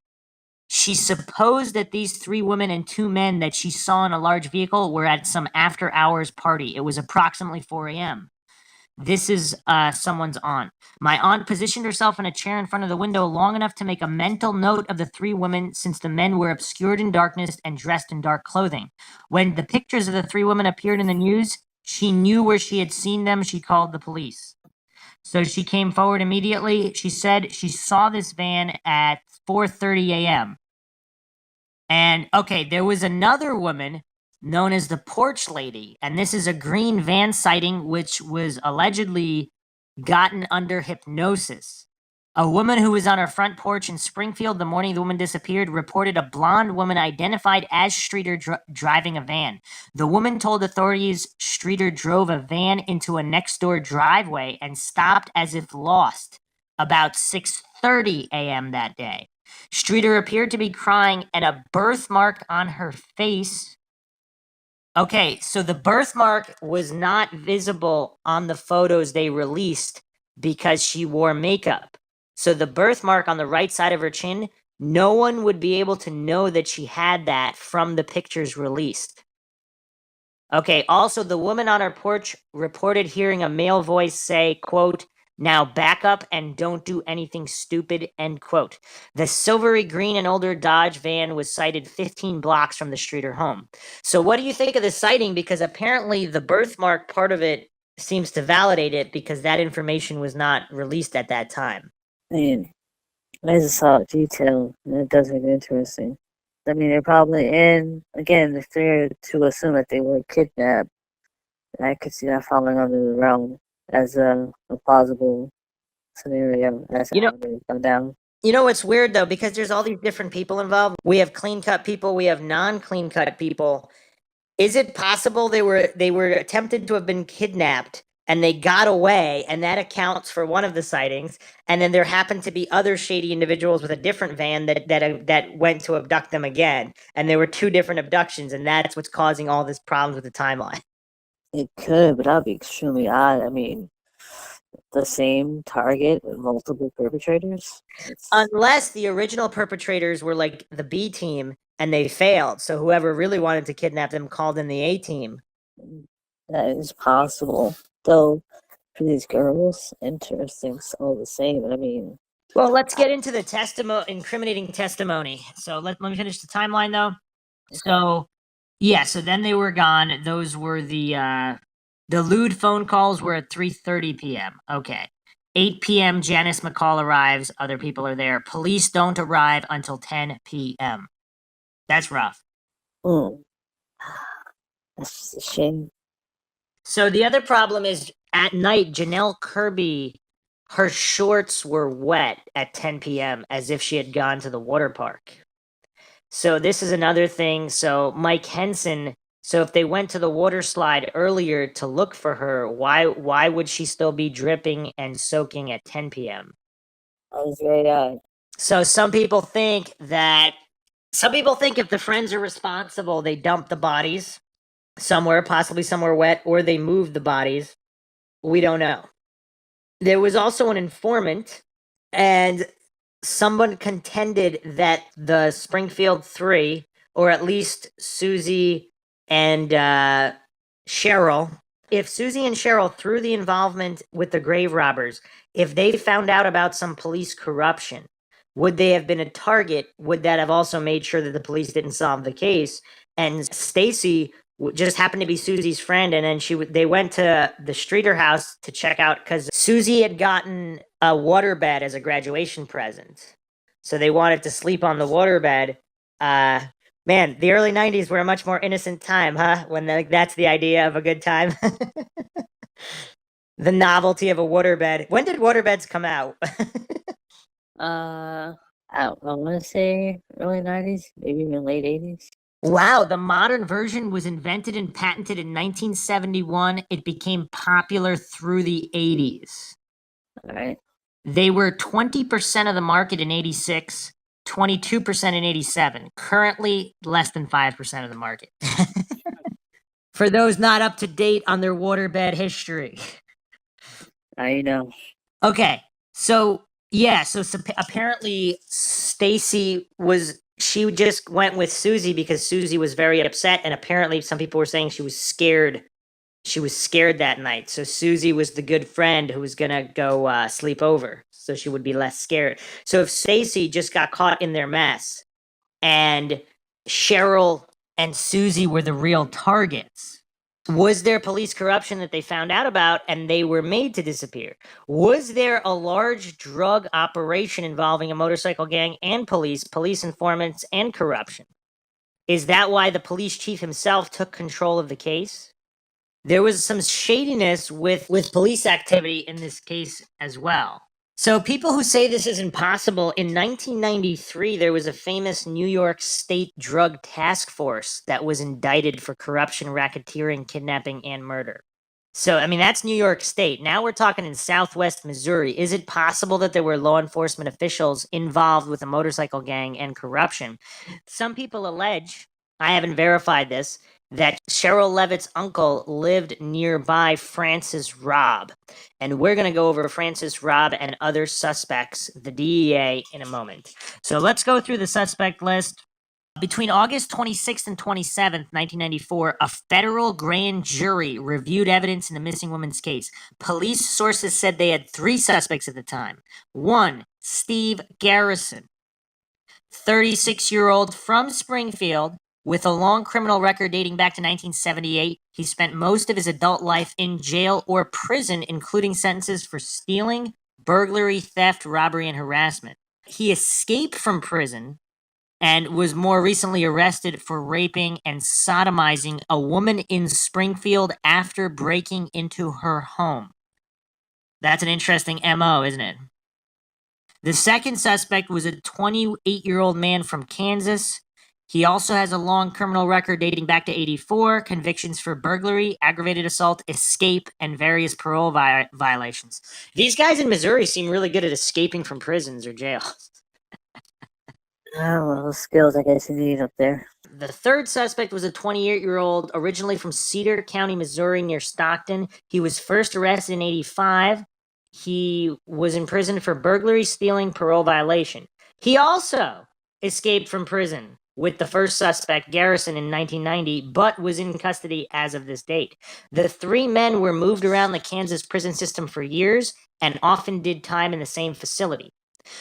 She supposed that these 3 women and 2 men that she saw in a large vehicle were at some after-hours party. It was approximately 4 a.m. This is someone's aunt. My aunt positioned herself in a chair in front of the window long enough to make a mental note of the three women, since the men were obscured in darkness and dressed in dark clothing. When the pictures of the three women appeared in the news, she knew where she had seen them. She called the police. So she came forward immediately. She said she saw this van at 4:30 a.m. And okay, there was another woman known as the Porch Lady, and this is a green van sighting which was allegedly gotten under hypnosis. A woman who was on her front porch in Springfield the morning the woman disappeared reported a blonde woman identified as Streeter driving a van. The woman told authorities Streeter drove a van into a next door driveway and stopped as if lost about 6:30 a.m. that day. Streeter appeared to be crying, and a birthmark on her face. Okay, so the birthmark was not visible on the photos they released because she wore makeup. So the birthmark on the right side of her chin, no one would be able to know that she had that from the pictures released. Okay, also the woman on her porch reported hearing a male voice say, quote, "Now back up and don't do anything stupid," end quote. The silvery green and older Dodge van was sighted 15 blocks from the Streeter home. So what do you think of the sighting? Because apparently the birthmark part of it seems to validate it because that information was not released at that time. I mean, I just saw a detail, and it does make it interesting. I mean, they're probably in, again, if they're to assume that they were kidnapped, I could see that falling under the realm as a plausible scenario. That's You know, how they come down. You know what's weird though, because there's all these different people involved. We have clean cut people, we have non-clean cut people. Is it possible they were attempted to have been kidnapped and they got away, and that accounts for one of the sightings? And then there happened to be other shady individuals with a different van that went to abduct them again, and there were two different abductions, and that's what's causing all this problems with the timeline. It could, but that would be extremely odd. I mean, the same target with multiple perpetrators? Unless the original perpetrators were like the B team and they failed, so whoever really wanted to kidnap them called in the A team. That is possible. Though, for these girls, interesting, all the same. I mean, Well, let's get into the incriminating testimony. So let me finish the timeline though. So yeah, so then they were gone. Those were the lewd phone calls were at 3:30 p.m. Okay. 8 p.m. Janice McCall arrives. Other people are there. Police don't arrive until 10 p.m. That's rough. That's just a shame. So the other problem is at night, Janelle Kirby, her shorts were wet at 10 p.m. as if she had gone to the water park. So this is another thing. So Mike Henson, so if they went to the water slide earlier to look for her, why would she still be dripping and soaking at 10 p.m.? That was very odd. So some people think if the friends are responsible, they dump the bodies somewhere, possibly somewhere wet, or they move the bodies. We don't know. There was also an informant, and someone contended that the Springfield Three, or at least Susie and Cheryl, if Susie and Cheryl, through the involvement with the grave robbers, if they found out about some police corruption, would they have been a target? Would that have also made sure that the police didn't solve the case? And Stacy just happened to be Susie's friend, and then they went to the Streeter house to check out because Susie had gotten a waterbed as a graduation present, so they wanted to sleep on the waterbed. Man, the early '90s were a much more innocent time, huh? When that's the idea of a good time. The novelty of a waterbed. When did waterbeds come out? I want to say early 90s, maybe even late 80s. Wow, the modern version was invented and patented in 1971. It became popular through the 80s. All right. They were 20% of the market in 86, 22% in 87. Currently, less than 5% of the market. For those not up to date on their waterbed history. I know. Okay, so yeah, so apparently Stacy she just went with Susie because Susie was very upset, and apparently some people were saying she was scared She was scared that night. So Susie was the good friend who was going to go sleep over so she would be less scared. So if Stacy just got caught in their mess and Cheryl and Susie were the real targets, was there police corruption that they found out about and they were made to disappear? Was there a large drug operation involving a motorcycle gang and police informants and corruption? Is that why the police chief himself took control of the case? There was some shadiness with police activity in this case as well. So people who say this is impossible, in 1993, there was a famous New York State drug task force that was indicted for corruption, racketeering, kidnapping, and murder. So, I mean, that's New York State. Now we're talking in Southwest Missouri. Is it possible that there were law enforcement officials involved with a motorcycle gang and corruption? Some people allege, I haven't verified this, that Cheryl Levitt's uncle lived nearby Francis Robb. And we're going to go over Francis Robb and other suspects, the DEA, in a moment. So let's go through the suspect list. Between August 26th and 27th, 1994, a federal grand jury reviewed evidence in the missing woman's case. Police sources said they had 3 suspects at the time. 1, Steve Garrison, 36-year-old from Springfield, with a long criminal record dating back to 1978. He spent most of his adult life in jail or prison, including sentences for stealing, burglary, theft, robbery, and harassment. He escaped from prison and was more recently arrested for raping and sodomizing a woman in Springfield after breaking into her home. That's an interesting MO, isn't it? The second suspect was a 28-year-old man from Kansas. He also has a long criminal record dating back to 84, convictions for burglary, aggravated assault, escape, and various parole violations. These guys in Missouri seem really good at escaping from prisons or jails. Oh, well, those skills I guess you need up there. The third suspect was a 28-year-old originally from Cedar County, Missouri, near Stockton. He was first arrested in 85. He was in prison for burglary, stealing, parole violation. He also escaped from prison with the first suspect, Garrison, in 1990, but was in custody as of this date. The 3 men were moved around the Kansas prison system for years and often did time in the same facility.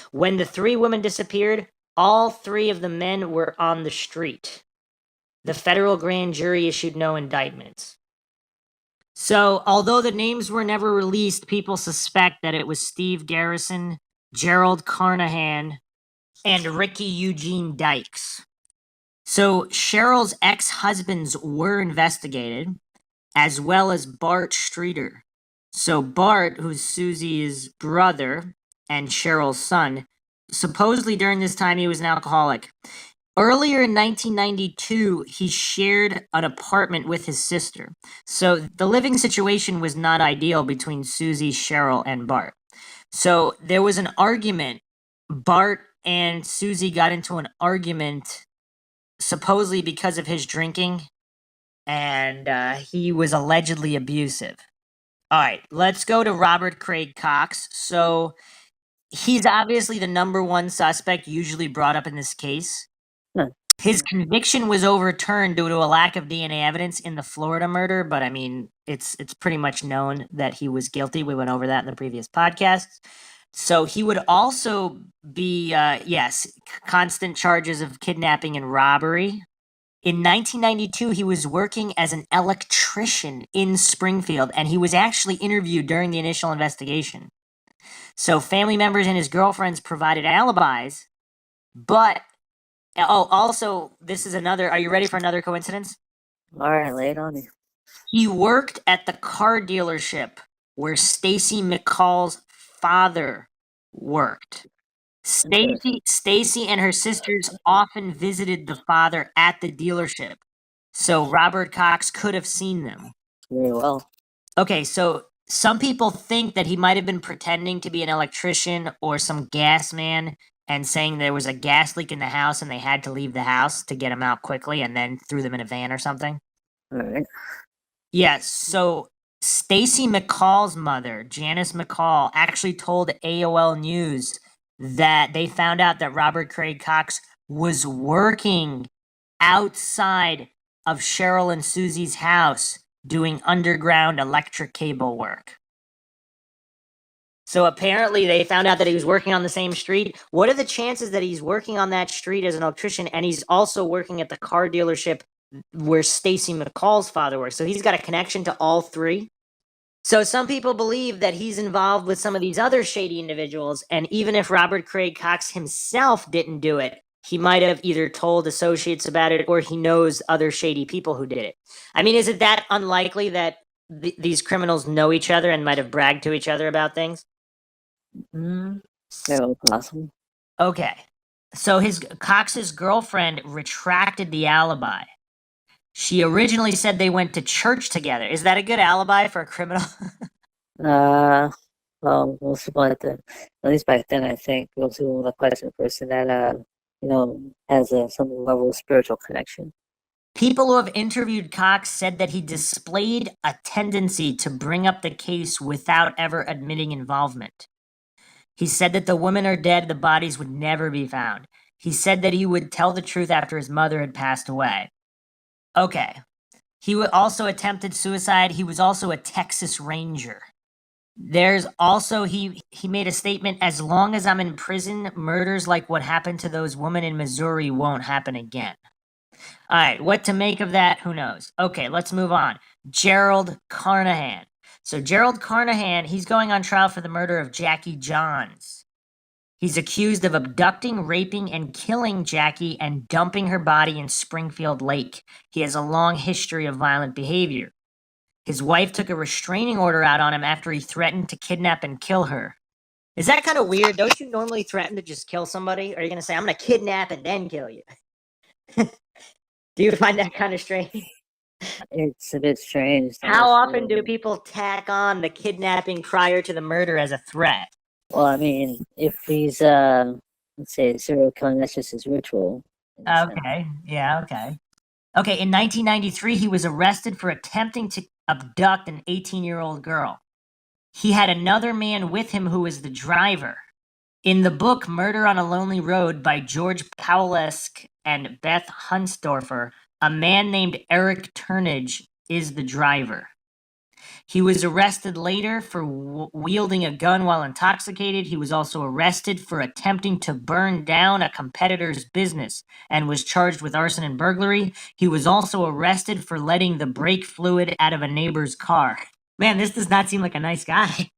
When the 3 women disappeared, all 3 of the men were on the street. The federal grand jury issued no indictments. So, although the names were never released, people suspect that it was Steve Garrison, Gerald Carnahan, and Ricky Eugene Dykes. So, Cheryl's ex-husbands were investigated, as well as Bart Streeter. So, Bart, who's Susie's brother and Cheryl's son, supposedly during this time he was an alcoholic. Earlier in 1992, he shared an apartment with his sister. So the living situation was not ideal between Susie, Cheryl, and Bart. So there was an argument. Bart and Susie got into an argument supposedly because of his drinking, and he was allegedly abusive. All right, let's go to Robert Craig Cox. So he's obviously the number 1 suspect usually brought up in this case. His conviction was overturned due to a lack of DNA evidence in the Florida murder, but I mean, it's pretty much known that he was guilty. We went over that in the previous podcast. So he would also be, constant charges of kidnapping and robbery. In 1992, he was working as an electrician in Springfield, and he was actually interviewed during the initial investigation. So family members and his girlfriends provided alibis, but also, this is another, are you ready for another coincidence? All right, lay it on me. He worked at the car dealership where Stacy McCall's father worked. Stacy and her sisters often visited the father at the dealership. So Robert Cox could have seen them. Very well. Okay, so some people think that he might have been pretending to be an electrician or some gas man and saying there was a gas leak in the house and they had to leave the house to get him out quickly and then threw them in a van or something. All right. Yes, so Stacy McCall's mother, Janice McCall, actually told AOL News that they found out that Robert Craig Cox was working outside of Cheryl and Susie's house doing underground electric cable work. So apparently they found out that he was working on the same street. What are the chances that he's working on that street as an electrician and he's also working at the car dealership where Stacy McCall's father works? So he's got a connection to all three. So some people believe that he's involved with some of these other shady individuals, and even if Robert Craig Cox himself didn't do it, he might have either told associates about it or he knows other shady people who did it. I mean, is it that unlikely that these criminals know each other and might have bragged to each other about things? Very possible. Okay. So Cox's girlfriend retracted the alibi. She originally said they went to church together. Is that a good alibi for a criminal? Well, most people at least back then, I think most people would question a person that has some level of spiritual connection. People who have interviewed Cox said that he displayed a tendency to bring up the case without ever admitting involvement. He said that the women are dead, the bodies would never be found. He said that he would tell the truth after his mother had passed away. Okay. He also attempted suicide. He was also a Texas Ranger. There's also, he made a statement, as long as I'm in prison, murders like what happened to those women in Missouri won't happen again. All right, what to make of that, who knows? Okay, let's move on. Gerald Carnahan. So Gerald Carnahan, he's going on trial for the murder of Jackie Johns. He's accused of abducting, raping, and killing Jackie and dumping her body in Springfield Lake. He has a long history of violent behavior. His wife took a restraining order out on him after he threatened to kidnap and kill her. Is that kind of weird? Don't you normally threaten to just kill somebody? Or are you going to say, I'm going to kidnap and then kill you? Do you find that kind of strange? It's a bit strange. How often do people tack on the kidnapping prior to the murder as a threat? Well, I mean, if he's, let's say, serial killing, that's just his ritual. Okay, yeah, okay. Okay, in 1993, he was arrested for attempting to abduct an 18-year-old girl. He had another man with him who was the driver. In the book Murder on a Lonely Road by George Powlesk and Beth Hunsdorfer, a man named Eric Turnage is the driver. He was arrested later for wielding a gun while intoxicated. He was also arrested for attempting to burn down a competitor's business and was charged with arson and burglary. He was also arrested for letting the brake fluid out of a neighbor's car. Man, this does not seem like a nice guy.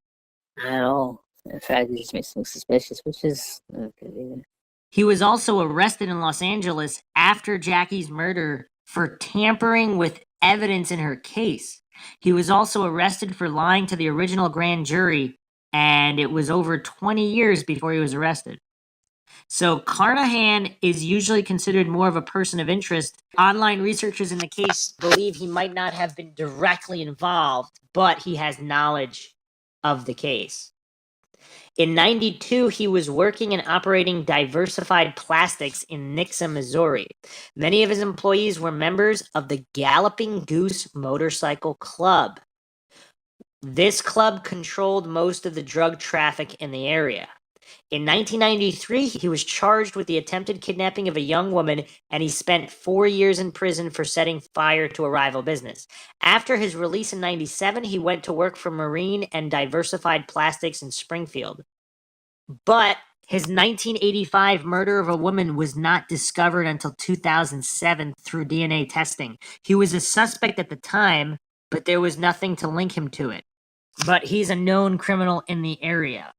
Not at all. In fact, he just makes me look suspicious, which is not good either. He was also arrested in Los Angeles after Jackie's murder for tampering with evidence in her case. He was also arrested for lying to the original grand jury, and it was over 20 years before he was arrested. So Carnahan is usually considered more of a person of interest. Online researchers in the case believe he might not have been directly involved, but he has knowledge of the case. In 92, he was working and operating Diversified Plastics in Nixa, Missouri. Many of his employees were members of the Galloping Goose Motorcycle Club. This club controlled most of the drug traffic in the area. In 1993, he was charged with the attempted kidnapping of a young woman, and he spent 4 years in prison for setting fire to a rival business. After his release in 97, he went to work for Marine and Diversified Plastics in Springfield. But his 1985 murder of a woman was not discovered until 2007 through DNA testing. He was a suspect at the time, but there was nothing to link him to it. But he's a known criminal in the area.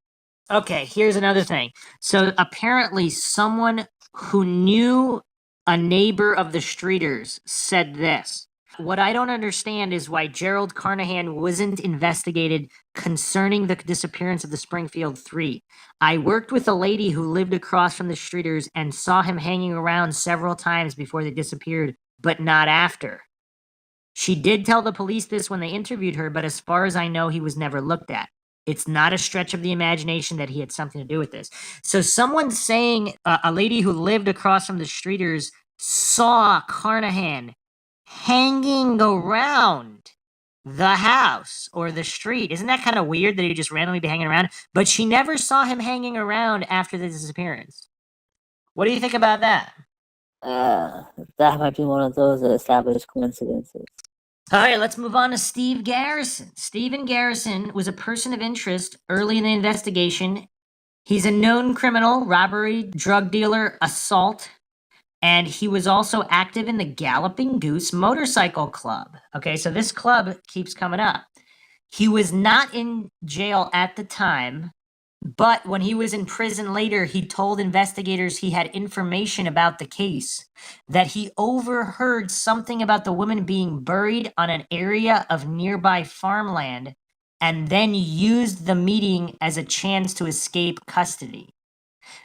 Okay, here's another thing. So apparently someone who knew a neighbor of the Streeters said this. What I don't understand is why Gerald Carnahan wasn't investigated concerning the disappearance of the Springfield Three. I worked with a lady who lived across from the Streeters and saw him hanging around several times before they disappeared, but not after. She did tell the police this when they interviewed her, but as far as I know, he was never looked at. It's not a stretch of the imagination that he had something to do with this. So someone's saying a lady who lived across from the Streeters saw Carnahan hanging around the house or the street. Isn't that kind of weird that he'd just randomly be hanging around? But she never saw him hanging around after the disappearance. What do you think about that? That might be one of those established coincidences. All right, let's move on to Steve Garrison. Stephen Garrison was a person of interest early in the investigation. He's a known criminal, robbery, drug dealer, assault, and he was also active in the Galloping Goose Motorcycle Club. Okay, so this club keeps coming up. He was not in jail at the time, but when he was in prison later, he told investigators he had information about the case, that he overheard something about the woman being buried on an area of nearby farmland, and then used the meeting as a chance to escape custody.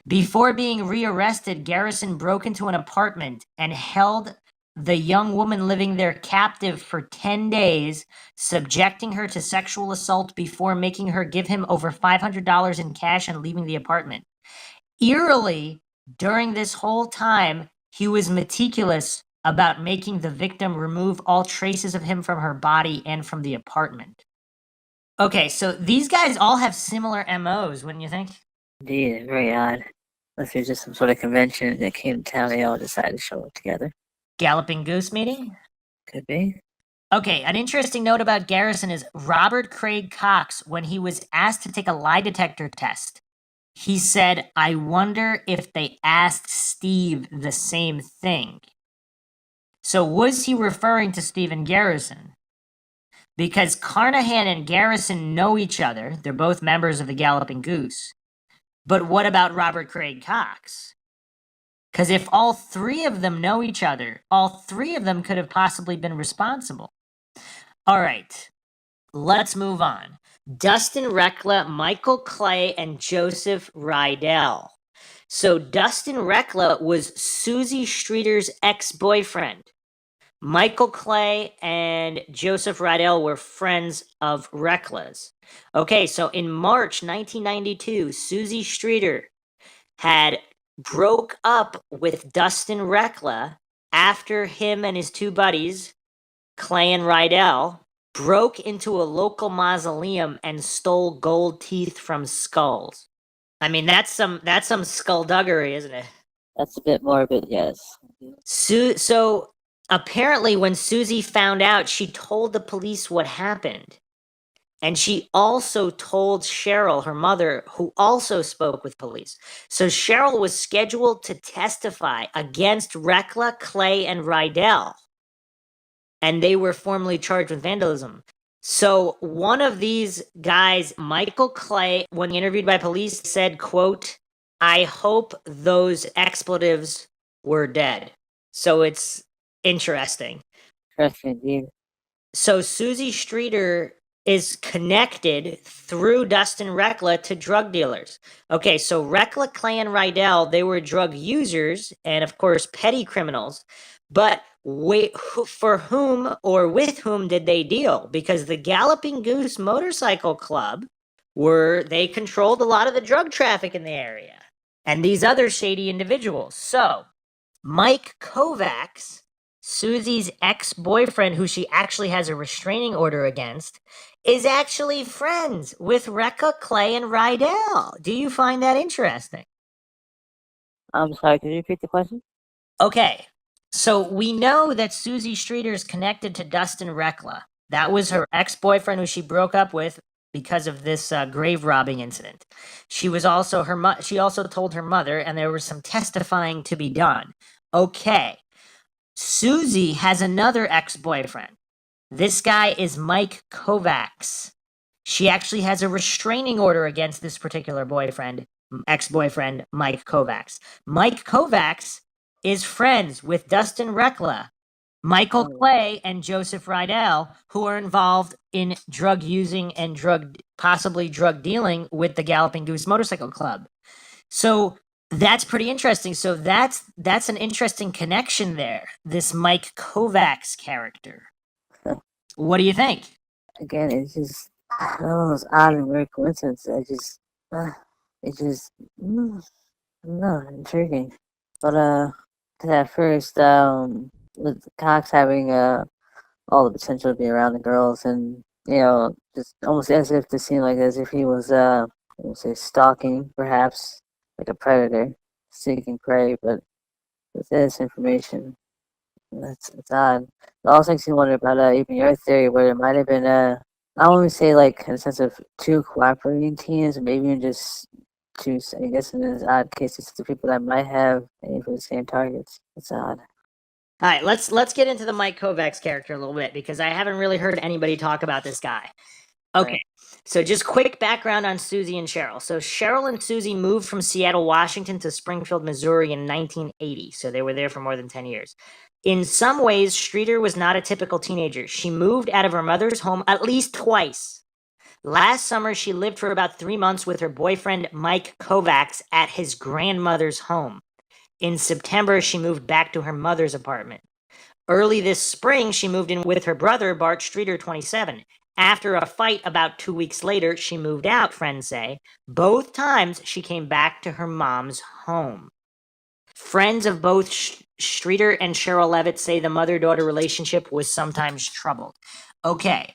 Before being rearrested, Garrison broke into an apartment and held the young woman living there captive for 10 days, subjecting her to sexual assault before making her give him over $500 in cash and leaving the apartment. Eerily, during this whole time, he was meticulous about making the victim remove all traces of him from her body and from the apartment. Okay, so these guys all have similar MOs, wouldn't you think? Indeed, very odd. Unless there's just some sort of convention that came to town, they all decided to show up together. Galloping Goose meeting? Could be. Okay, an interesting note about Garrison is Robert Craig Cox, when he was asked to take a lie detector test, he said, I wonder if they asked Steve the same thing. So was he referring to Stephen Garrison? Because Carnahan and Garrison know each other. They're both members of the Galloping Goose. But what about Robert Craig Cox? Because if all three of them know each other, all three of them could have possibly been responsible. All right, let's move on. Dustin Rekla, Michael Clay, and Joseph Rydell. So Dustin Rekla was Susie Streeter's ex-boyfriend. Michael Clay and Joseph Rydell were friends of Rekla's. Okay, so in March 1992, Susie Streeter had broke up with Dustin Rekla after him and his two buddies, Clay and Rydell, broke into a local mausoleum and stole gold teeth from skulls. I mean, that's some skullduggery, isn't it? That's a bit morbid, yes. So apparently when Susie found out, she told the police what happened. And she also told Cheryl, her mother, who also spoke with police. So Cheryl was scheduled to testify against Rekla, Clay, and Rydell. And they were formally charged with vandalism. So one of these guys, Michael Clay, when interviewed by police, said, quote, I hope those expletives were dead. So it's interesting. Interesting indeed. So Susie Streeter is connected through Dustin Rekla to drug dealers. Okay, so Rekla, Clay, and Rydell, they were drug users and, of course, petty criminals. But for whom or with whom did they deal? Because the Galloping Goose Motorcycle Club, they controlled a lot of the drug traffic in the area. And these other shady individuals. So Mike Kovacs, Susie's ex-boyfriend, who she actually has a restraining order against, is actually friends with Rekla, Clay, and Rydell. Do you find that interesting? I'm sorry, could you repeat the question? Okay, so we know that Susie Streeter is connected to Dustin Rekla. That was her ex-boyfriend who she broke up with because of this grave robbing incident. She was also she also told her mother, and there was some testifying to be done. Okay. Susie has another ex-boyfriend. This guy is Mike Kovacs. She actually has a restraining order against this particular ex-boyfriend, Mike Kovacs. Mike Kovacs is friends with Dustin Rekla, Michael Clay, and Joseph Rydell, who are involved in drug using and possibly drug dealing with the Galloping Goose Motorcycle Club. So that's pretty interesting. So that's an interesting connection there. This Mike Kovacs character. What do you think? Again, it's just one of those odd and weird coincidences. No, intriguing. But at first, with Cox having all the potential to be around the girls, and just almost as if to seem like as if he was I would say stalking, perhaps like a predator seeking prey. But with this information, It's odd. It also makes me wonder about even your theory where it might have been I don't want to say like in a sense of two cooperating teams, maybe even just two. I guess in this odd case, it's the people that might have aim for the same targets. It's odd. All right, let's get into the Mike Kovacs character a little bit because I haven't really heard anybody talk about this guy. Okay. Right. So just quick background on Susie and Cheryl. So Cheryl and Susie moved from Seattle, Washington to Springfield, Missouri in 1980. So they were there for more than 10 years. In some ways, Streeter was not a typical teenager. She moved out of her mother's home at least twice. Last summer, she lived for about 3 months with her boyfriend, Mike Kovacs, at his grandmother's home. In September, she moved back to her mother's apartment. Early this spring, she moved in with her brother, Bart Streeter, 27. After a fight about 2 weeks later, she moved out, friends say. Both times, she came back to her mom's home. Friends of both Streeter and Cheryl Levitt say the mother-daughter relationship was sometimes troubled. Okay.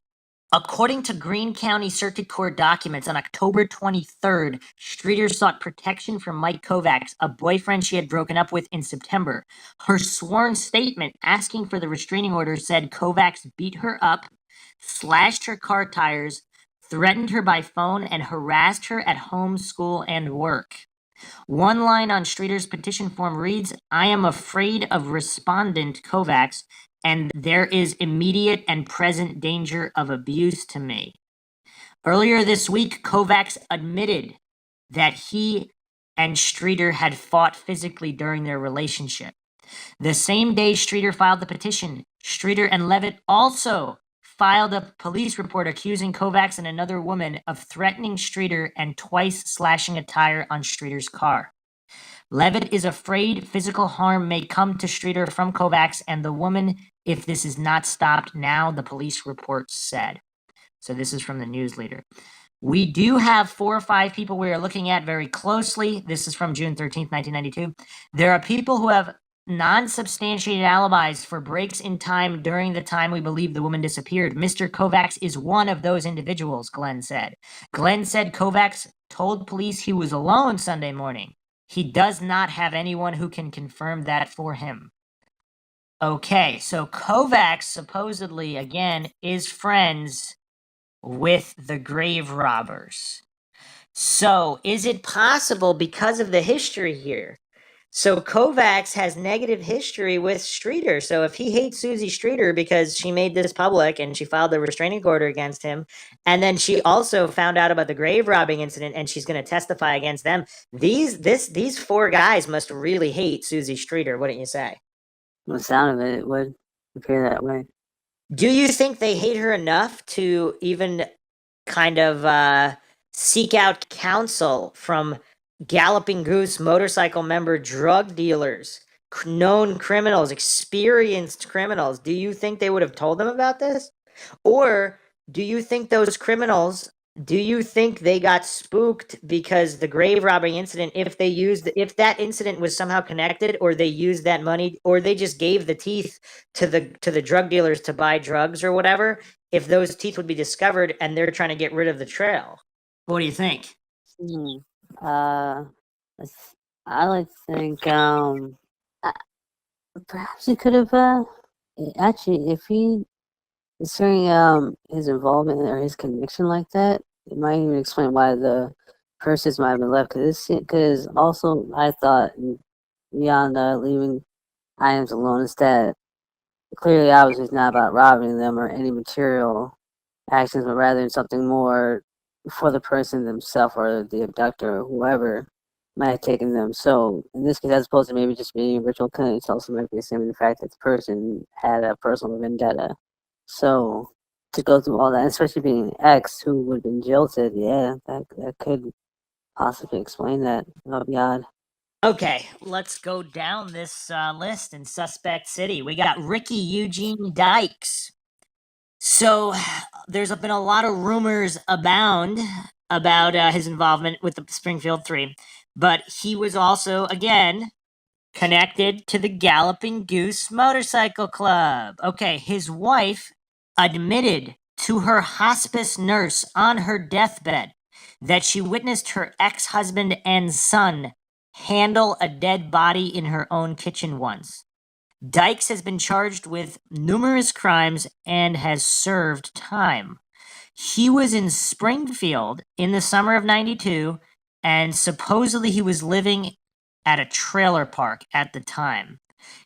According to Greene County Circuit Court documents, on October 23rd, Streeter sought protection from Mike Kovacs, a boyfriend she had broken up with in September. Her sworn statement asking for the restraining order said Kovacs beat her up, slashed her car tires, threatened her by phone, and harassed her at home, school, and work. One line on Streeter's petition form reads, "I am afraid of respondent Kovacs, and there is immediate and present danger of abuse to me." Earlier this week, Kovacs admitted that he and Streeter had fought physically during their relationship. The same day Streeter filed the petition, Streeter and Levitt also filed a police report accusing Kovacs and another woman of threatening Streeter and twice slashing a tire on Streeter's car. Levitt is afraid physical harm may come to Streeter from Kovacs and the woman if this is not stopped now, the police report said. So this is from the news leader. We do have 4 or 5 people we are looking at very closely. This is from June 13th, 1992. There are people who have non-substantiated alibis for breaks in time during the time we believe the woman disappeared. Mr. Kovacs is one of those individuals, Glenn said. Glenn said Kovacs told police he was alone Sunday morning. He does not have anyone who can confirm that for him. Okay, so Kovacs supposedly, again, is friends with the grave robbers. So is it possible because of the history here? So Kovacs has negative history with Streeter. So if he hates Susie Streeter because she made this public and she filed a restraining order against him, and then she also found out about the grave robbing incident and she's going to testify against them, these 4 guys must really hate Susie Streeter, wouldn't you say? From the sound of it, it would appear that way. Do you think they hate her enough to even kind of seek out counsel from Galloping Goose motorcycle member drug dealers, known criminals, experienced criminals? Do you think they would have told them about this? Or do you think those criminals, do you think they got spooked because the grave robbing incident, if that incident was somehow connected, or they used that money, or they just gave the teeth to the drug dealers to buy drugs or whatever, if those teeth would be discovered and they're trying to get rid of the trail? What do you think? I like to think perhaps he could have actually, if he considering his involvement or his connection like that, it might even explain why the purses might have been left. Because also I thought beyond leaving items alone is that clearly obviously it's not about robbing them or any material actions, but rather something more for the person themselves or the abductor or whoever might have taken them. So in this case, as opposed to maybe just being a ritual killing, it's also might be assuming the fact that the person had a personal vendetta. So to go through all that, especially being an ex who would have been jilted, yeah, that could possibly explain that. That would be odd. Okay, let's go down this list in Suspect City. We got Ricky Eugene Dykes. So there's been a lot of rumors abound about his involvement with the Springfield Three, but he was also, again, connected to the Galloping Goose Motorcycle Club. Okay, his wife admitted to her hospice nurse on her deathbed that she witnessed her ex-husband and son handle a dead body in her own kitchen once. Dykes has been charged with numerous crimes and has served time. He was in Springfield in the summer of 92, and supposedly he was living at a trailer park at the time.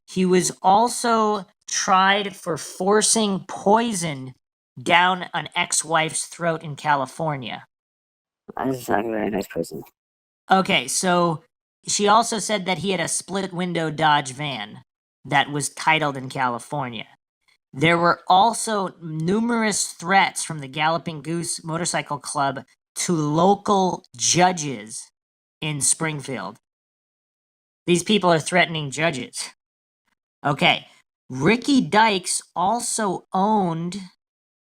He was also tried for forcing poison down an ex-wife's throat in California. This is not a very nice person. Okay, so she also said that he had a split-window Dodge van that was titled in California. There were also numerous threats from the Galloping Goose Motorcycle Club to local judges in Springfield. These people are threatening judges. Okay, Ricky Dykes also owned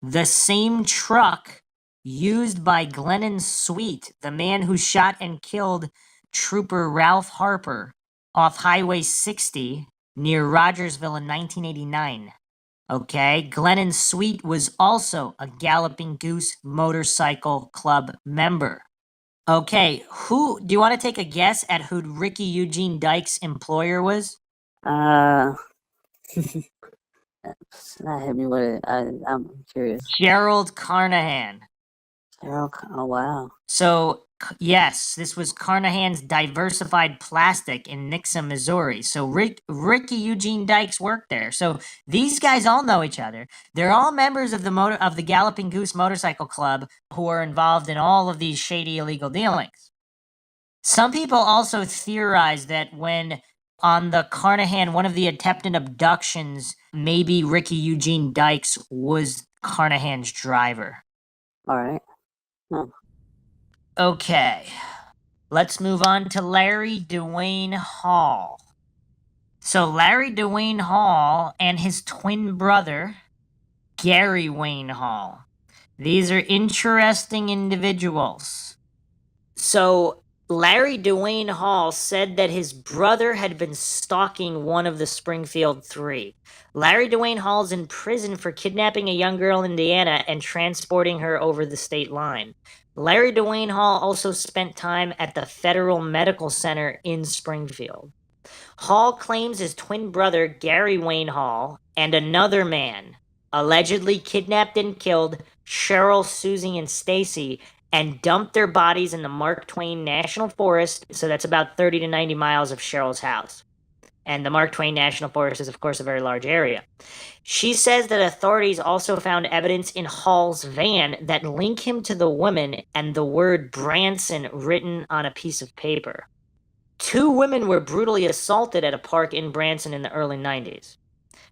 the same truck used by Glennon Sweet, the man who shot and killed Trooper Ralph Harper off Highway 60 near Rogersville in 1989. Okay, Glennon Sweet was also a Galloping Goose Motorcycle Club member. Okay, do you want to take a guess at who Ricky Eugene Dykes' employer was? Not hit me with it. I'm curious. Gerald Carnahan. Oh, wow. So, yes, this was Carnahan's Diversified Plastic in Nixa, Missouri. So Ricky Eugene Dykes worked there. So these guys all know each other. They're all members of the Galloping Goose Motorcycle Club who are involved in all of these shady illegal dealings. Some people also theorize that when on the Carnahan, one of the attempted abductions, maybe Ricky Eugene Dykes was Carnahan's driver. All right. Oh. Okay, let's move on to Larry Dwayne Hall. So Larry Dwayne Hall and his twin brother, Gary Wayne Hall. These are interesting individuals. So Larry Dwayne Hall said that his brother had been stalking one of the Springfield Three. Larry Dwayne Hall's in prison for kidnapping a young girl in Indiana and transporting her over the state line. Larry Dwayne Hall also spent time at the Federal Medical Center in Springfield. Hall claims his twin brother, Gary Wayne Hall, and another man allegedly kidnapped and killed Cheryl, Susie, and Stacy and dumped their bodies in the Mark Twain National Forest, so that's about 30 to 90 miles of Cheryl's house. And the Mark Twain National Forest is, of course, a very large area. She says that authorities also found evidence in Hall's van that link him to the woman and the word Branson written on a piece of paper. 2 women were brutally assaulted at a park in Branson in the early 90s.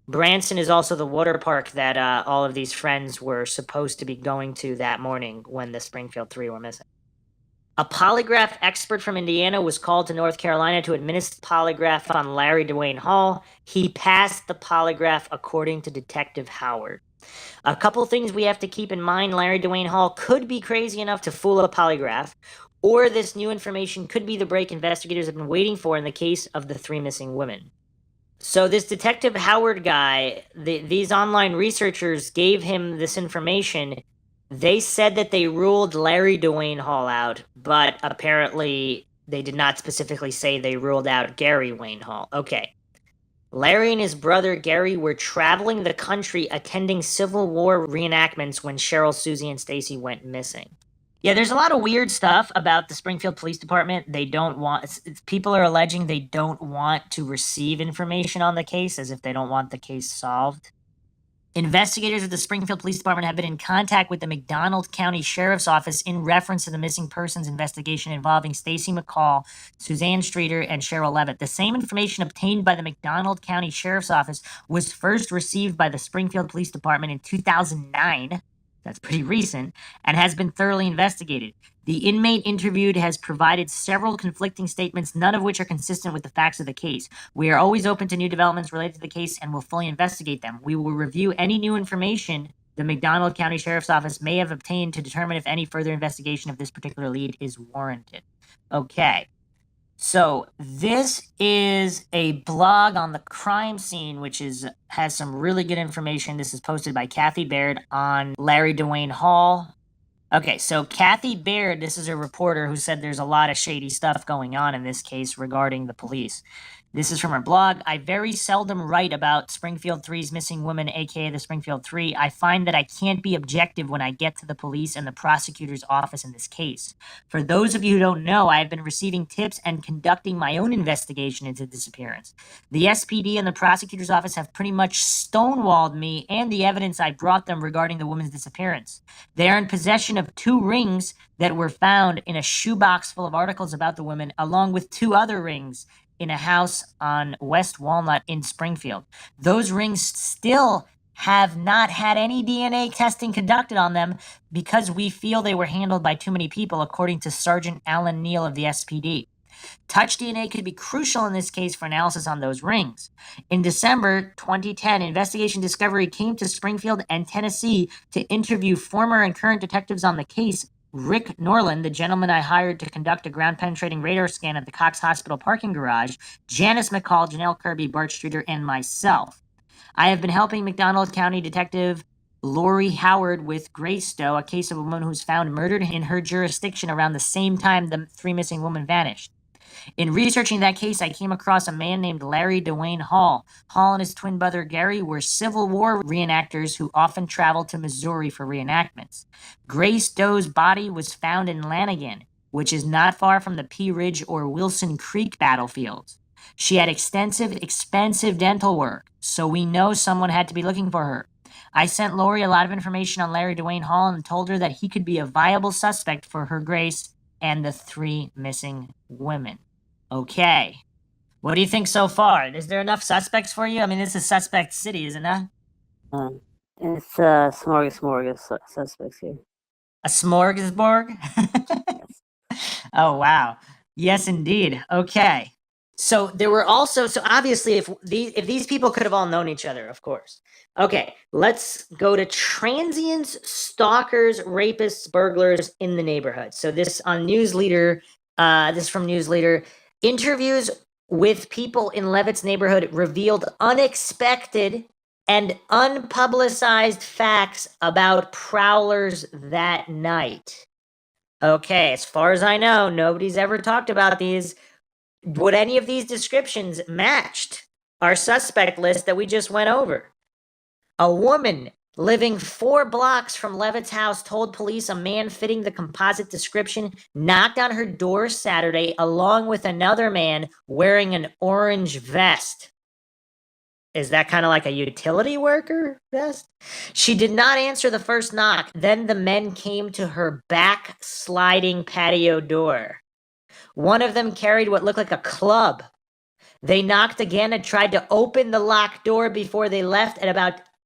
Branson is also the water park that all of these friends were supposed to be going to that morning when the Springfield Three were missing. A polygraph expert from Indiana was called to North Carolina to administer the polygraph on Larry Dwayne Hall. He passed the polygraph according to Detective Howard. A couple things we have to keep in mind: Larry Dwayne Hall could be crazy enough to fool a polygraph, or this new information could be the break investigators have been waiting for in the case of the 3 missing women. So this Detective Howard guy, these online researchers gave him this information. They said that they ruled Larry Dwayne Hall out, but apparently they did not specifically say they ruled out Gary Wayne Hall. Okay. Larry and his brother Gary were traveling the country attending Civil War reenactments when Cheryl, Susie, and Stacy went missing. Yeah, there's a lot of weird stuff about the Springfield Police Department. They don't want, people are alleging they don't want to receive information on the case as if they don't want the case solved. Investigators of the Springfield Police Department have been in contact with the McDonald County Sheriff's Office in reference to the missing persons investigation involving Stacy McCall, Suzanne Streeter, and Cheryl Levitt. The same information obtained by the McDonald County Sheriff's Office was first received by the Springfield Police Department in 2009. That's pretty recent, and has been thoroughly investigated. The inmate interviewed has provided several conflicting statements, none of which are consistent with the facts of the case. We are always open to new developments related to the case and will fully investigate them. We will review any new information the McDonald County Sheriff's Office may have obtained to determine if any further investigation of this particular lead is warranted. Okay. So this is a blog on the crime scene, which has some really good information. This is posted by Kathy Baird on Larry Dwayne Hall. Okay, so Kathy Baird, this is a reporter who said there's a lot of shady stuff going on in this case regarding the police. This is from her blog. I very seldom write about Springfield Three's missing women, aka the Springfield Three. I find that I can't be objective when I get to the police and the prosecutor's office in this case. For those of you who don't know, I have been receiving tips and conducting my own investigation into the disappearance. The SPD and the prosecutor's office have pretty much stonewalled me and the evidence I brought them regarding the woman's disappearance. They are in possession of 2 rings that were found in a shoebox full of articles about the women, along with 2 other rings in a house on West Walnut in Springfield. Those rings still have not had any DNA testing conducted on them because we feel they were handled by too many people, according to Sergeant Alan Neal of the SPD. Touch DNA could be crucial in this case for analysis on those rings. In December 2010, Investigation Discovery came to Springfield and Tennessee to interview former and current detectives on the case. Rick Norland, the gentleman I hired to conduct a ground-penetrating radar scan at the Cox Hospital parking garage, Janice McCall, Janelle Kirby, Bart Streeter, and myself. I have been helping McDonald County Detective Lori Howard with Greystow, a case of a woman who was found murdered in her jurisdiction around the same time the 3 missing women vanished. In researching that case, I came across a man named Larry Dwayne Hall. Hall and his twin brother Gary were Civil War reenactors who often traveled to Missouri for reenactments. Grace Doe's body was found in Lanigan, which is not far from the Pea Ridge or Wilson Creek battlefields. She had extensive, expensive dental work, so we know someone had to be looking for her. I sent Lori a lot of information on Larry Dwayne Hall and told her that he could be a viable suspect for her Grace and the 3 missing women. Okay. What do you think so far? Is there enough suspects for you? I mean, this is suspect city, isn't it? It's smorgasbord suspects here. A smorgasbord? Oh, wow. Yes, indeed. Okay. So there were also, so obviously if these people could have all known each other, of course. Okay, let's go to transients, stalkers, rapists, burglars in the neighborhood. So this on Newsleader, this is from Newsleader. Interviews with people in Levitt's neighborhood revealed unexpected and unpublicized facts about prowlers that night. Okay, as far as I know, nobody's ever talked about these. Would any of these descriptions matched our suspect list that we just went over? A woman living 4 blocks from Levitt's house told police a man fitting the composite description knocked on her door Saturday along with another man wearing an orange vest. Is that kind of like a utility worker vest? She did not answer the first knock. Then the men came to her back sliding patio door. One of them carried what looked like a club. They knocked again and tried to open the locked door before they left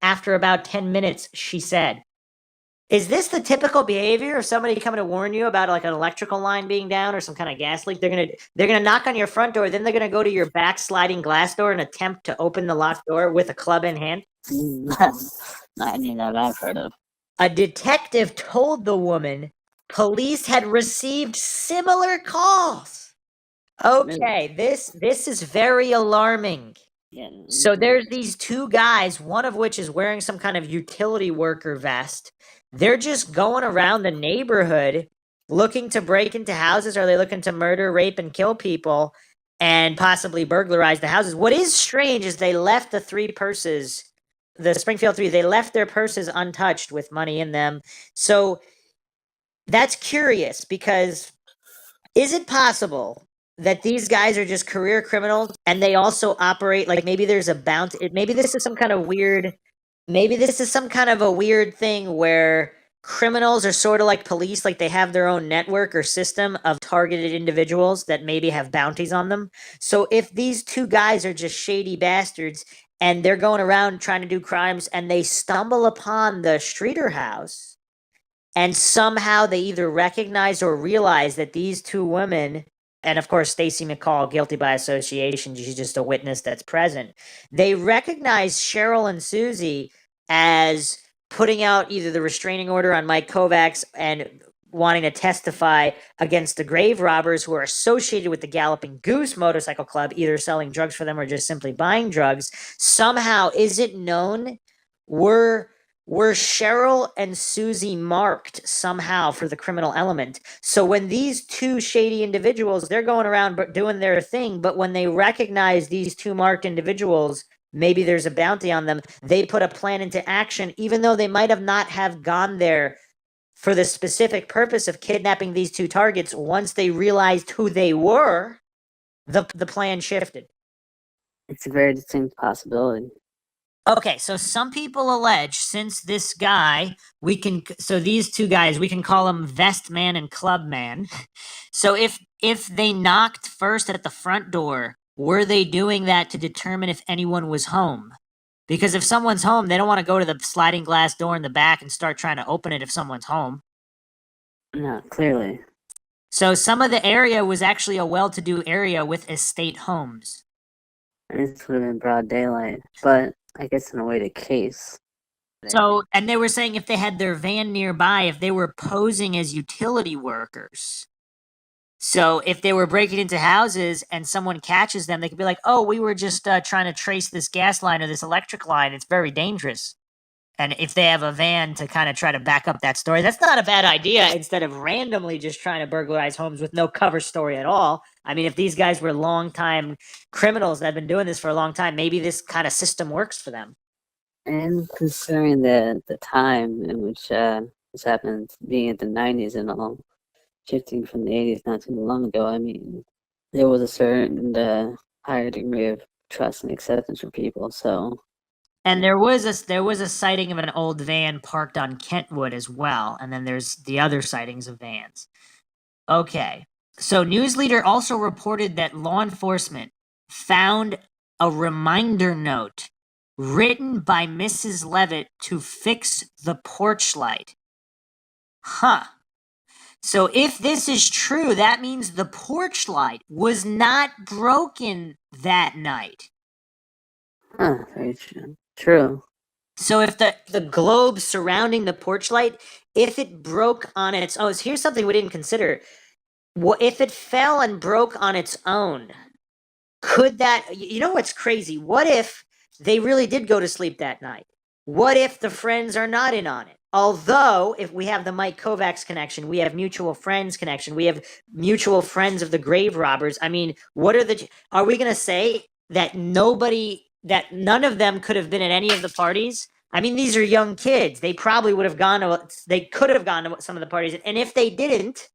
after about 10 minutes, she said. Is this the typical behavior of somebody coming to warn you about like an electrical line being down or some kind of gas leak? They're gonna knock on your front door, then they're gonna go to your back sliding glass door and attempt to open the locked door with a club in hand? I mean, that I've heard of. A detective told the woman police had received similar calls. Okay, this is very alarming. Yeah. So there's these 2 guys, one of which is wearing some kind of utility worker vest. They're just going around the neighborhood looking to break into houses. Are they looking to murder, rape, and kill people and possibly burglarize the houses? What is strange is they left the 3 purses, the Springfield Three, they left their purses untouched with money in them. So that's curious because is it possible that these guys are just career criminals and they also operate like maybe there's a bounty? Maybe this is some kind of weird a weird thing where criminals are sort of like police, like they have their own network or system of targeted individuals that maybe have bounties on them. So if these 2 guys are just shady bastards and they're going around trying to do crimes and they stumble upon the Streeter house and somehow they either recognize or realize that these 2 women, and of course Stacy McCall, guilty by association, she's just a witness that's present, they recognize Cheryl and Susie as putting out either the restraining order on Mike Kovacs and wanting to testify against the grave robbers who are associated with the Galloping Goose Motorcycle Club, either selling drugs for them or just simply buying drugs. Somehow, is it known, were were Cheryl and Susie marked somehow for the criminal element? So when these two shady individuals, they're going around doing their thing, but when they recognize these two marked individuals, maybe there's a bounty on them, they put a plan into action, even though they might have not have gone there for the specific purpose of kidnapping these two targets. Once they realized who they were, the plan shifted. It's a very distinct possibility. Okay, so some people allege since this guy, these two guys, we can call them Vest Man and Club Man. So if they knocked first at the front door, were they doing that to determine if anyone was home? Because if someone's home, they don't want to go to the sliding glass door in the back and start trying to open it if someone's home. No, clearly. So some of the area was actually a well-to-do area with estate homes. And this would have been broad daylight, but I guess in a way the case. So, and they were saying if they had their van nearby, if they were posing as utility workers. So if they were breaking into houses and someone catches them, they could be like, oh, we were just trying to trace this gas line or this electric line. It's very dangerous. And if they have a van to kind of try to back up that story, that's not a bad idea instead of randomly just trying to burglarize homes with no cover story at all. I mean, if these guys were longtime criminals that have been doing this for a long time, maybe this kind of system works for them. And considering the time in which this happened, being at the 90s and all, shifting from the 80s not too long ago, I mean, there was a certain higher degree of trust and acceptance for people, so... And there was a sighting of an old van parked on Kentwood as well, and then there's the other sightings of vans. Okay, so News Leader also reported that law enforcement found a reminder note written by Mrs. Levitt to fix the porch light. Huh. So if this is true, that means the porch light was not broken that night. Huh, very true. So if the globe surrounding the porch light, if it broke on its own, here's something we didn't consider. What if it fell and broke on its own? Could that, you know what's crazy? What if they really did go to sleep that night? What if the friends are not in on it? Although, if we have the Mike Kovacs connection, we have mutual friends connection, we have mutual friends of the grave robbers. I mean, are we going to say that none of them could have been at any of the parties? I mean, these are young kids. They probably could have gone to some of the parties. And if they didn't,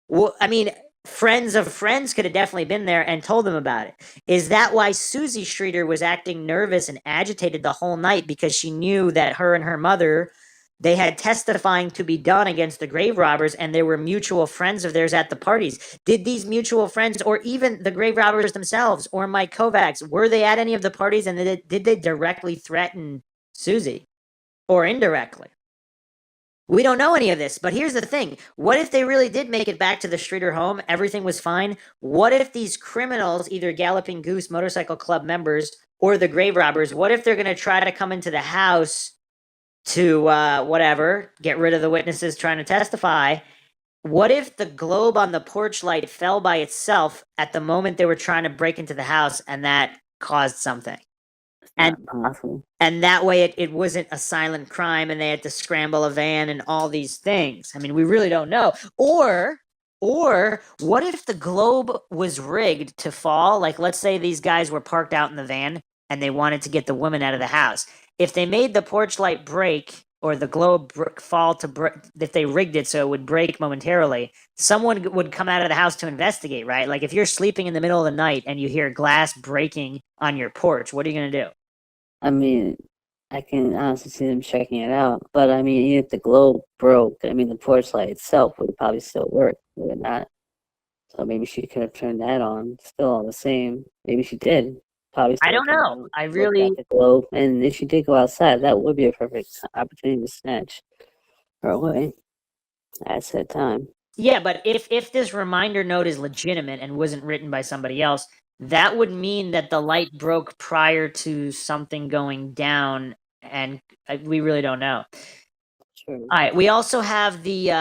well, I mean, friends of friends could have definitely been there and told them about it. Is that why Susie Streeter was acting nervous and agitated the whole night? Because she knew that her and her mother, they had testifying to be done against the grave robbers, and there were mutual friends of theirs at the parties. Did these mutual friends, or even the grave robbers themselves, or Mike Kovacs, were they at any of the parties, and did they directly threaten Susie? Or indirectly? We don't know any of this, but here's the thing. What if they really did make it back to the Streeter home? Everything was fine. What if these criminals, either Galloping Goose Motorcycle Club members or the grave robbers, what if they're going to try to come into the house to, get rid of the witnesses trying to testify? What if the globe on the porch light fell by itself at the moment they were trying to break into the house and that caused something? Not possible. And that way it wasn't a silent crime and they had to scramble a van and all these things. I mean, we really don't know. Or what if the globe was rigged to fall? Like, let's say these guys were parked out in the van and they wanted to get the woman out of the house. If they made the porch light break or the globe fall to break, if they rigged it so it would break momentarily, someone would come out of the house to investigate, right? Like if you're sleeping in the middle of the night and you hear glass breaking on your porch, what are you going to do? I mean, I can honestly see them checking it out, but I mean, even if the globe broke, I mean, the porch light itself would probably still work, would it not? So maybe she could have turned that on, still all the same. Maybe she did. Probably. I don't know. I really. The globe, and if she did go outside, that would be a perfect opportunity to snatch her away at said time. Yeah, but if this reminder note is legitimate and wasn't written by somebody else, that would mean that the light broke prior to something going down, and we really don't know. True. All right, we also have the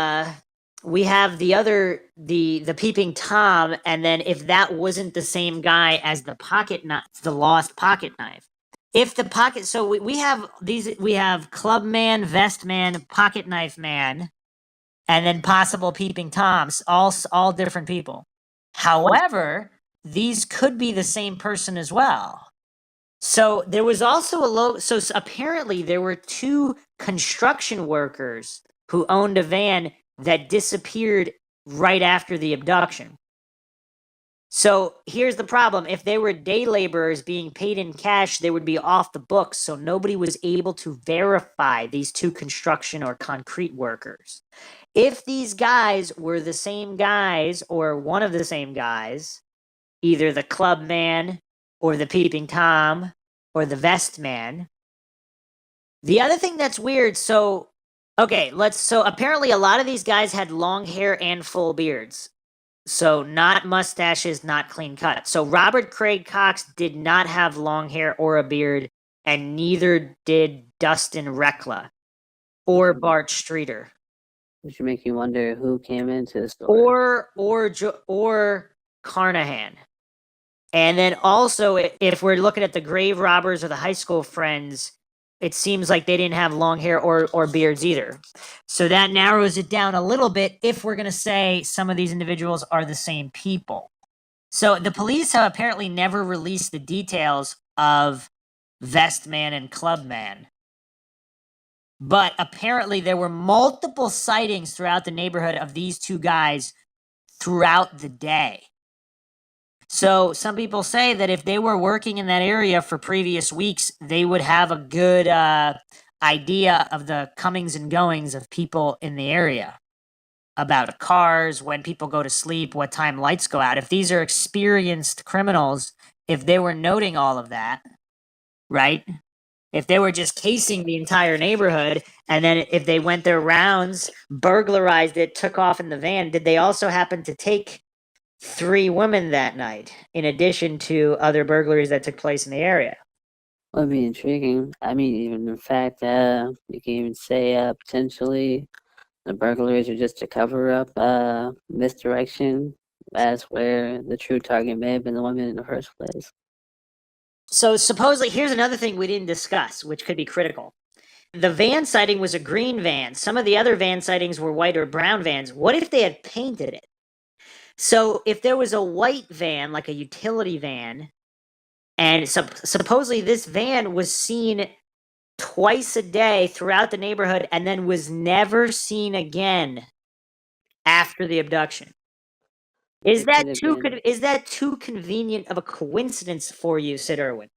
peeping Tom, and then if that wasn't the same guy as the lost pocket knife, if the pocket, so we have club man, vest man, pocket knife man, and then possible peeping toms, all different people. However, these could be the same person as well. So there was also apparently there were 2 construction workers who owned a van that disappeared right after the abduction. So here's the problem. If they were day laborers being paid in cash, they would be off the books. So nobody was able to verify these 2 construction or concrete workers. If these guys were the same guys or one of the same guys, either the club man or the peeping Tom or the vest man. The other thing that's weird, so apparently a lot of these guys had long hair and full beards. So not mustaches, not clean cut. So Robert Craig Cox did not have long hair or a beard, and neither did Dustin Reckla or Bart Streeter. Which would make you wonder who came into the store. Or Carnahan. And then also, if we're looking at the grave robbers or the high school friends, it seems like they didn't have long hair or beards either. So that narrows it down a little bit if we're going to say some of these individuals are the same people. So the police have apparently never released the details of Vest Man and Club Man. But apparently there were multiple sightings throughout the neighborhood of these 2 guys throughout the day. So some people say that if they were working in that area for previous weeks, they would have a good idea of the comings and goings of people in the area, about cars, when people go to sleep, what time lights go out. If these are experienced criminals, if they were noting all of that, right? If they were just casing the entire neighborhood, and then if they went their rounds, burglarized it, took off in the van, did they also happen to take 3 women that night, in addition to other burglaries that took place in the area? Would be intriguing. I mean, even in fact, you can even say potentially the burglaries are just to cover up misdirection as where the true target may have been the women in the first place. So supposedly, here's another thing we didn't discuss, which could be critical. The van sighting was a green van. Some of the other van sightings were white or brown vans. What if they had painted it? So if there was a white van, like a utility van, and supposedly this van was seen twice a day throughout the neighborhood and then was never seen again after the abduction. Is that too convenient of a coincidence for you, Sid Irwin?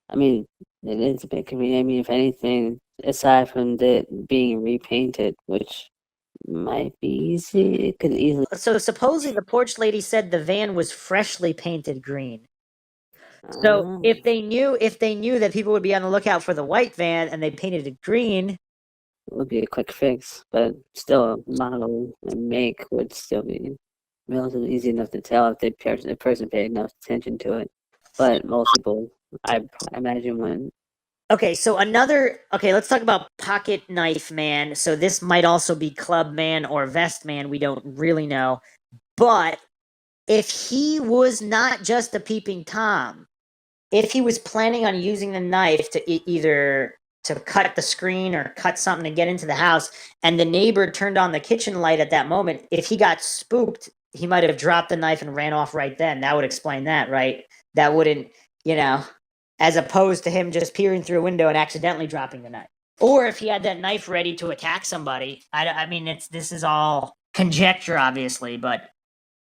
I mean, it is a bit convenient. I mean, if anything, aside from it being repainted, which might be easy, it could easily. So supposedly the porch lady said the van was freshly painted green. So if they knew that people would be on the lookout for the white van and they painted it green, it would be a quick fix, but still, model and make would still be relatively easy enough to tell if the person paid enough attention to it. But most people, I imagine, wouldn't. Okay, let's talk about Pocket Knife Man. So this might also be Club Man or Vest Man. We don't really know. But if he was not just a peeping Tom, if he was planning on using the knife to either to cut the screen or cut something to get into the house, and the neighbor turned on the kitchen light at that moment, if he got spooked, he might have dropped the knife and ran off right then. That would explain that, right? That wouldn't, as opposed to him just peering through a window and accidentally dropping the knife. Or if he had that knife ready to attack somebody. I mean, this is all conjecture, obviously, but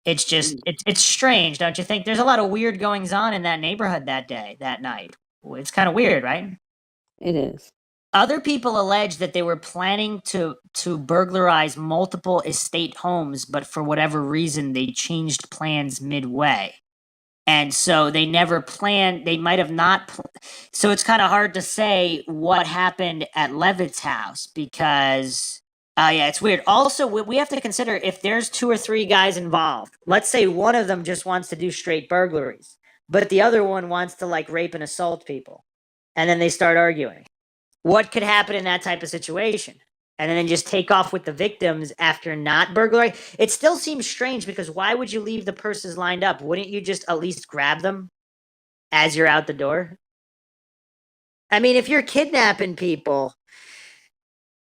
it's just, it's strange, don't you think? There's a lot of weird goings on in that neighborhood that night. It's kind of weird, right? It is. Other people allege that they were planning to burglarize multiple estate homes, but for whatever reason, they changed plans midway. And so they never planned, they might have not. So it's kind of hard to say what happened at Levitt's house because, yeah, it's weird. Also, we have to consider if there's 2 or 3 guys involved. Let's say one of them just wants to do straight burglaries, but the other one wants to like rape and assault people. And then they start arguing. What could happen in that type of situation? And then just take off with the victims after not burglary. It still seems strange because why would you leave the purses lined up? Wouldn't you just at least grab them as you're out the door? I mean, if you're kidnapping people,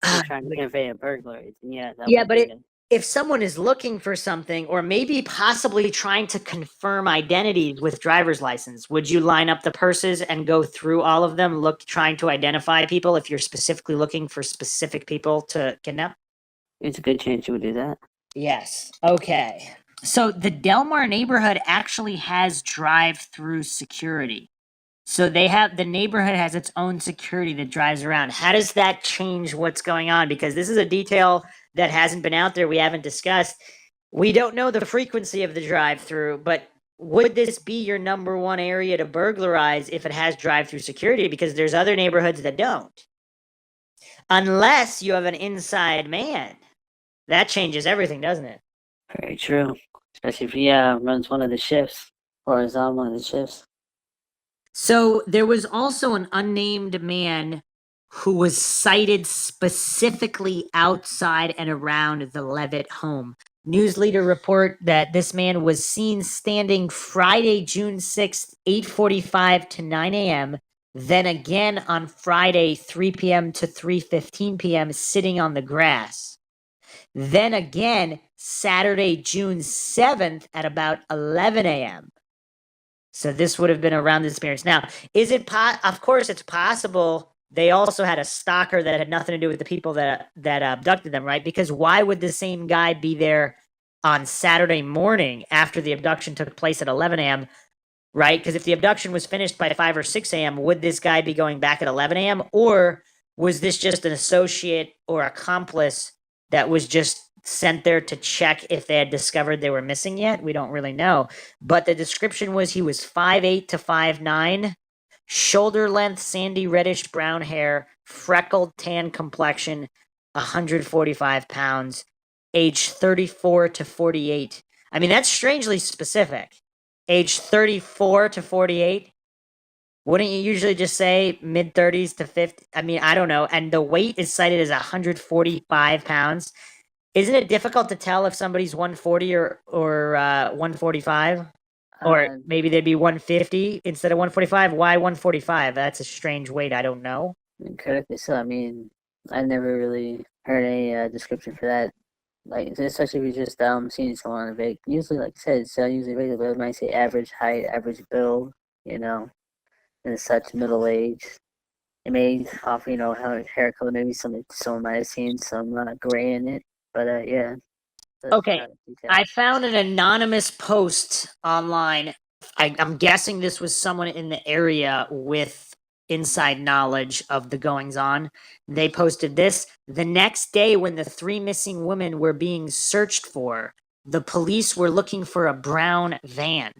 You're trying to convey a burglary. Yeah, that yeah, would but be it. if someone is looking for something or maybe possibly trying to confirm identities with driver's license, would you line up the purses and go through all of them, trying to identify people if you're specifically looking for specific people to kidnap? It's a good chance you would do that. Yes. Okay. So the Delmar neighborhood actually has drive-through security. So the neighborhood has its own security that drives around. How does that change what's going on? Because this is a detail that hasn't been out there. We haven't discussed. We don't know the frequency of the drive-through, but would this be your number one area to burglarize if it has drive-through security? Because there's other neighborhoods that don't. Unless you have an inside man. That changes everything, doesn't it? Very true. Especially if he runs one of the shifts or is on one of the shifts. So there was also an unnamed man who was sighted specifically outside and around the Levitt home. News leader report that this man was seen standing Friday, June 6th, 8:45 to 9 a.m., then again on Friday, 3 p.m. to 3:15 p.m., sitting on the grass. Then again, Saturday, June 7th at about 11 a.m. So this would have been around this experience. Now, of course, it's possible they also had a stalker that had nothing to do with the people that abducted them, right? Because why would the same guy be there on Saturday morning after the abduction took place at 11 a.m., right? Because if the abduction was finished by 5 or 6 a.m., would this guy be going back at 11 a.m.? Or was this just an associate or accomplice that was just sent there to check if they had discovered they were missing yet? We don't really know. But the description was he was 5'8" to 5'9", shoulder length, sandy reddish brown hair, freckled tan complexion, 145 pounds, age 34 to 48. I mean, that's strangely specific. Age 34 to 48. Wouldn't you usually just say mid 30s to 50? I mean, I don't know. And the weight is cited as 145 pounds. Isn't it difficult to tell if somebody's 140 or 145? Or maybe they'd be 150 instead of 145? Why 145? That's a strange weight. I don't know. Correctly so. I mean, I never really heard any description for that. Like, especially if you're just seeing someone on a vague. Usually, like I said, it's usually regular, but it might say average height, average build, and such middle age. It may offer, hair color. Maybe someone might have seen some gray in it. But yeah. Okay, I found an anonymous post online. I'm guessing this was someone in the area with inside knowledge of the goings on. They posted this. The next day, when the 3 missing women were being searched for, the police were looking for a brown van.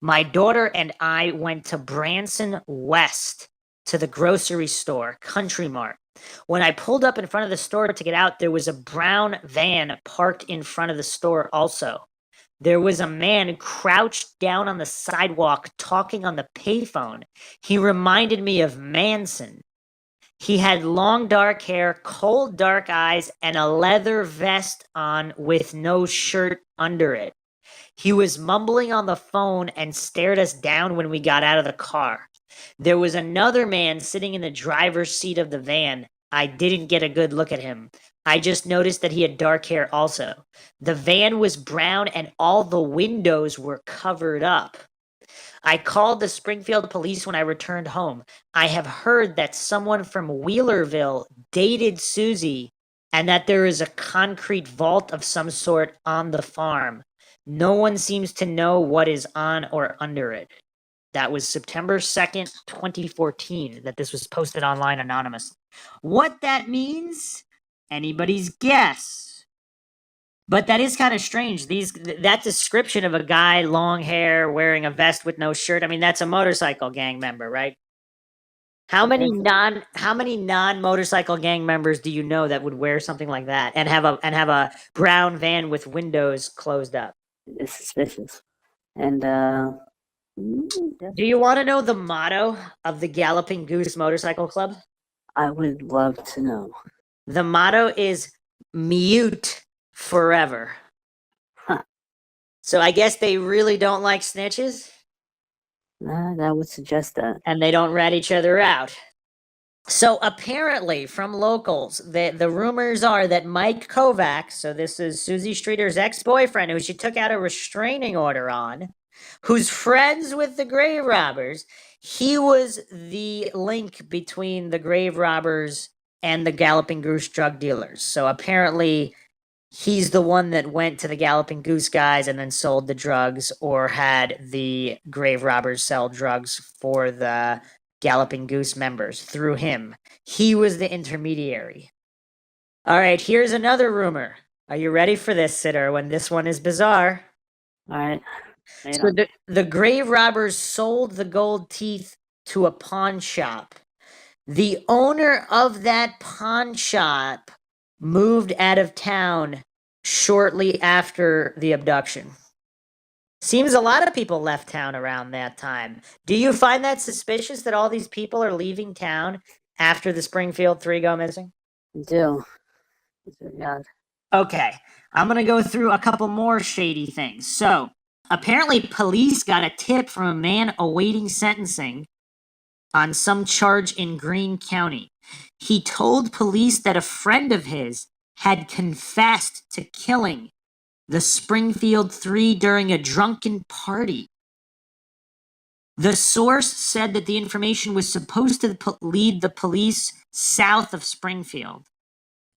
My daughter and I went to Branson West to the grocery store, Country Mart. When I pulled up in front of the store to get out, there was a brown van parked in front of the store also. There was a man crouched down on the sidewalk talking on the payphone. He reminded me of Manson. He had long dark hair, cold dark eyes, and a leather vest on with no shirt under it. He was mumbling on the phone and stared us down when we got out of the car. There was another man sitting in the driver's seat of the van. I didn't get a good look at him. I just noticed that he had dark hair also. The van was brown and all the windows were covered up. I called the Springfield police when I returned home. I have heard that someone from Wheelerville dated Susie and that there is a concrete vault of some sort on the farm. No one seems to know what is on or under it. That was September 2nd, 2014, that this was posted online anonymously. What that means? Anybody's guess. But that is kind of strange. That description of a guy, long hair, wearing a vest with no shirt. I mean, that's a motorcycle gang member, right? How many non-motorcycle gang members do you know that would wear something like that and have a brown van with windows closed up? It's suspicious. And do you want to know the motto of the Galloping Goose Motorcycle Club? I would love to know. The motto is mute forever. Huh. So I guess they really don't like snitches? That would suggest that. And they don't rat each other out. So apparently, from locals, the rumors are that Mike Kovacs, so this is Susie Streeter's ex-boyfriend, who she took out a restraining order on, who's friends with the grave robbers, he was the link between the grave robbers and the Galloping Goose drug dealers. So apparently, he's the one that went to the Galloping Goose guys and then sold the drugs, or had the grave robbers sell drugs for the Galloping Goose members through him. He was the intermediary. All right, here's another rumor. Are you ready for this, Sitter, when this one is bizarre? All right. So the grave robbers sold the gold teeth to a pawn shop. The owner of that pawn shop moved out of town shortly after the abduction. Seems a lot of people left town around that time. Do you find that suspicious that all these people are leaving town after the Springfield Three go missing? I do. It's very odd. Okay, I'm gonna go through a couple more shady things. So, apparently police got a tip from a man awaiting sentencing on some charge in Greene County. He told police that a friend of his had confessed to killing the Springfield Three during a drunken party. The source said that the information was supposed to lead the police south of Springfield.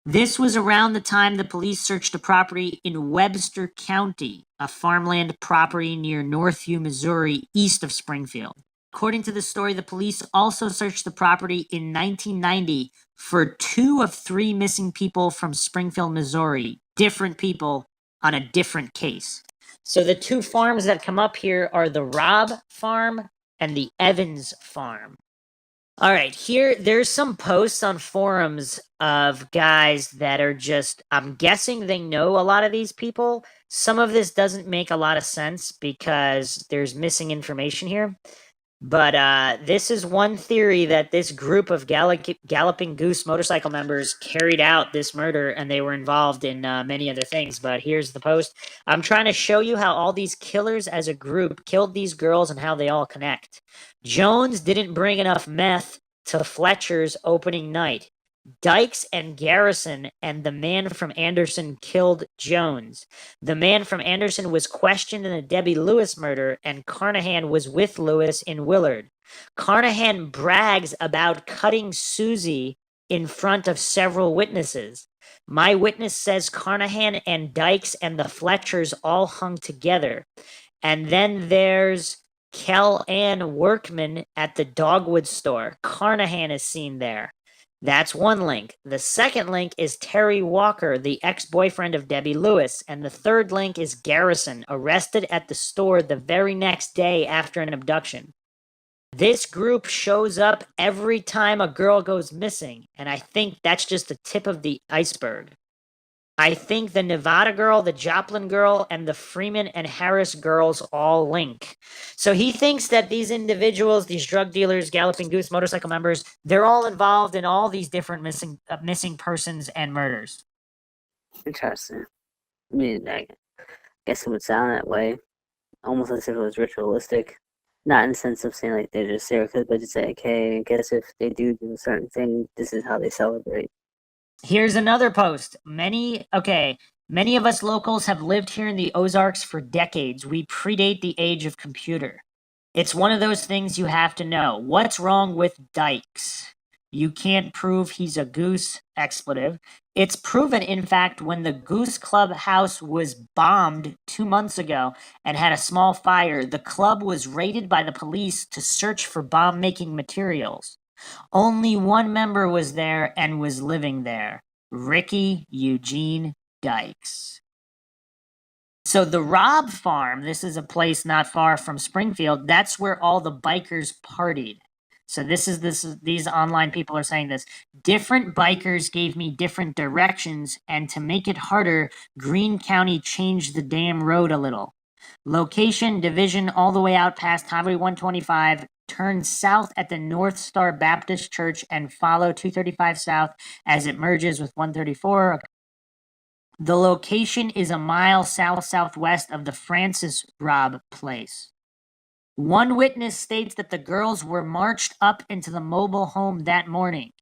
This was around the time the police searched a property in Webster County, a farmland property near Northview, Missouri, east of Springfield. According to the story, the police also searched the property in 1990 for 2 of 3 missing people from Springfield, Missouri, different people on a different case. So the 2 farms that come up here are the Robb farm and the Evans farm. All right, there's some posts on forums of guys that are just, I'm guessing they know a lot of these people. Some of this doesn't make a lot of sense because there's missing information here. But this is one theory, that this group of Galloping Goose motorcycle members carried out this murder, and they were involved in many other things. But here's the post. I'm trying to show you how all these killers as a group killed these girls and how they all connect. Jones didn't bring enough meth to Fletcher's opening night. Dykes and Garrison and the man from Anderson killed Jones. The man from Anderson was questioned in the Debbie Lewis murder, and Carnahan was with Lewis in Willard. Carnahan brags about cutting Susie in front of several witnesses. My witness says Carnahan and Dykes and the Fletchers all hung together. And then there's Kell-Ann Workman at the Dogwood store. Carnahan is seen there. That's one link. The second link is Terry Walker, the ex-boyfriend of Debbie Lewis. And the third link is Garrison, arrested at the store the very next day after an abduction. This group shows up every time a girl goes missing, and I think that's just the tip of the iceberg. I think the Nevada girl, the Joplin girl, and the Freeman and Harris girls all link. So he thinks that these individuals, these drug dealers, Galloping Goose motorcycle members, they're all involved in all these different missing persons and murders. Interesting. I mean, I guess it would sound that way, almost as if it was ritualistic. Not in the sense of saying like they're just serial killers, but just say, okay, I guess if they do a certain thing, this is how they celebrate. Here's another post. Many of us locals have lived here in the Ozarks for decades. We predate the age of computer. It's one of those things you have to know. What's wrong with Dykes? You can't prove he's a goose, expletive. It's proven, in fact, when the Goose Club house was bombed 2 months ago and had a small fire, the club was raided by the police to search for bomb-making materials. Only one member was there and was living there, Ricky Eugene Dykes. So the Robb Farm, this is a place not far from Springfield, that's where all the bikers partied. So these online people are saying this. Different bikers gave me different directions, and to make it harder, Greene County changed the damn road a little. Location, division, all the way out past Highway 125, turn south at the North Star Baptist Church and follow 235 south as it merges with 134. The location is a mile south-southwest of the Francis Robb place. One witness states that the girls were marched up into the mobile home that morning.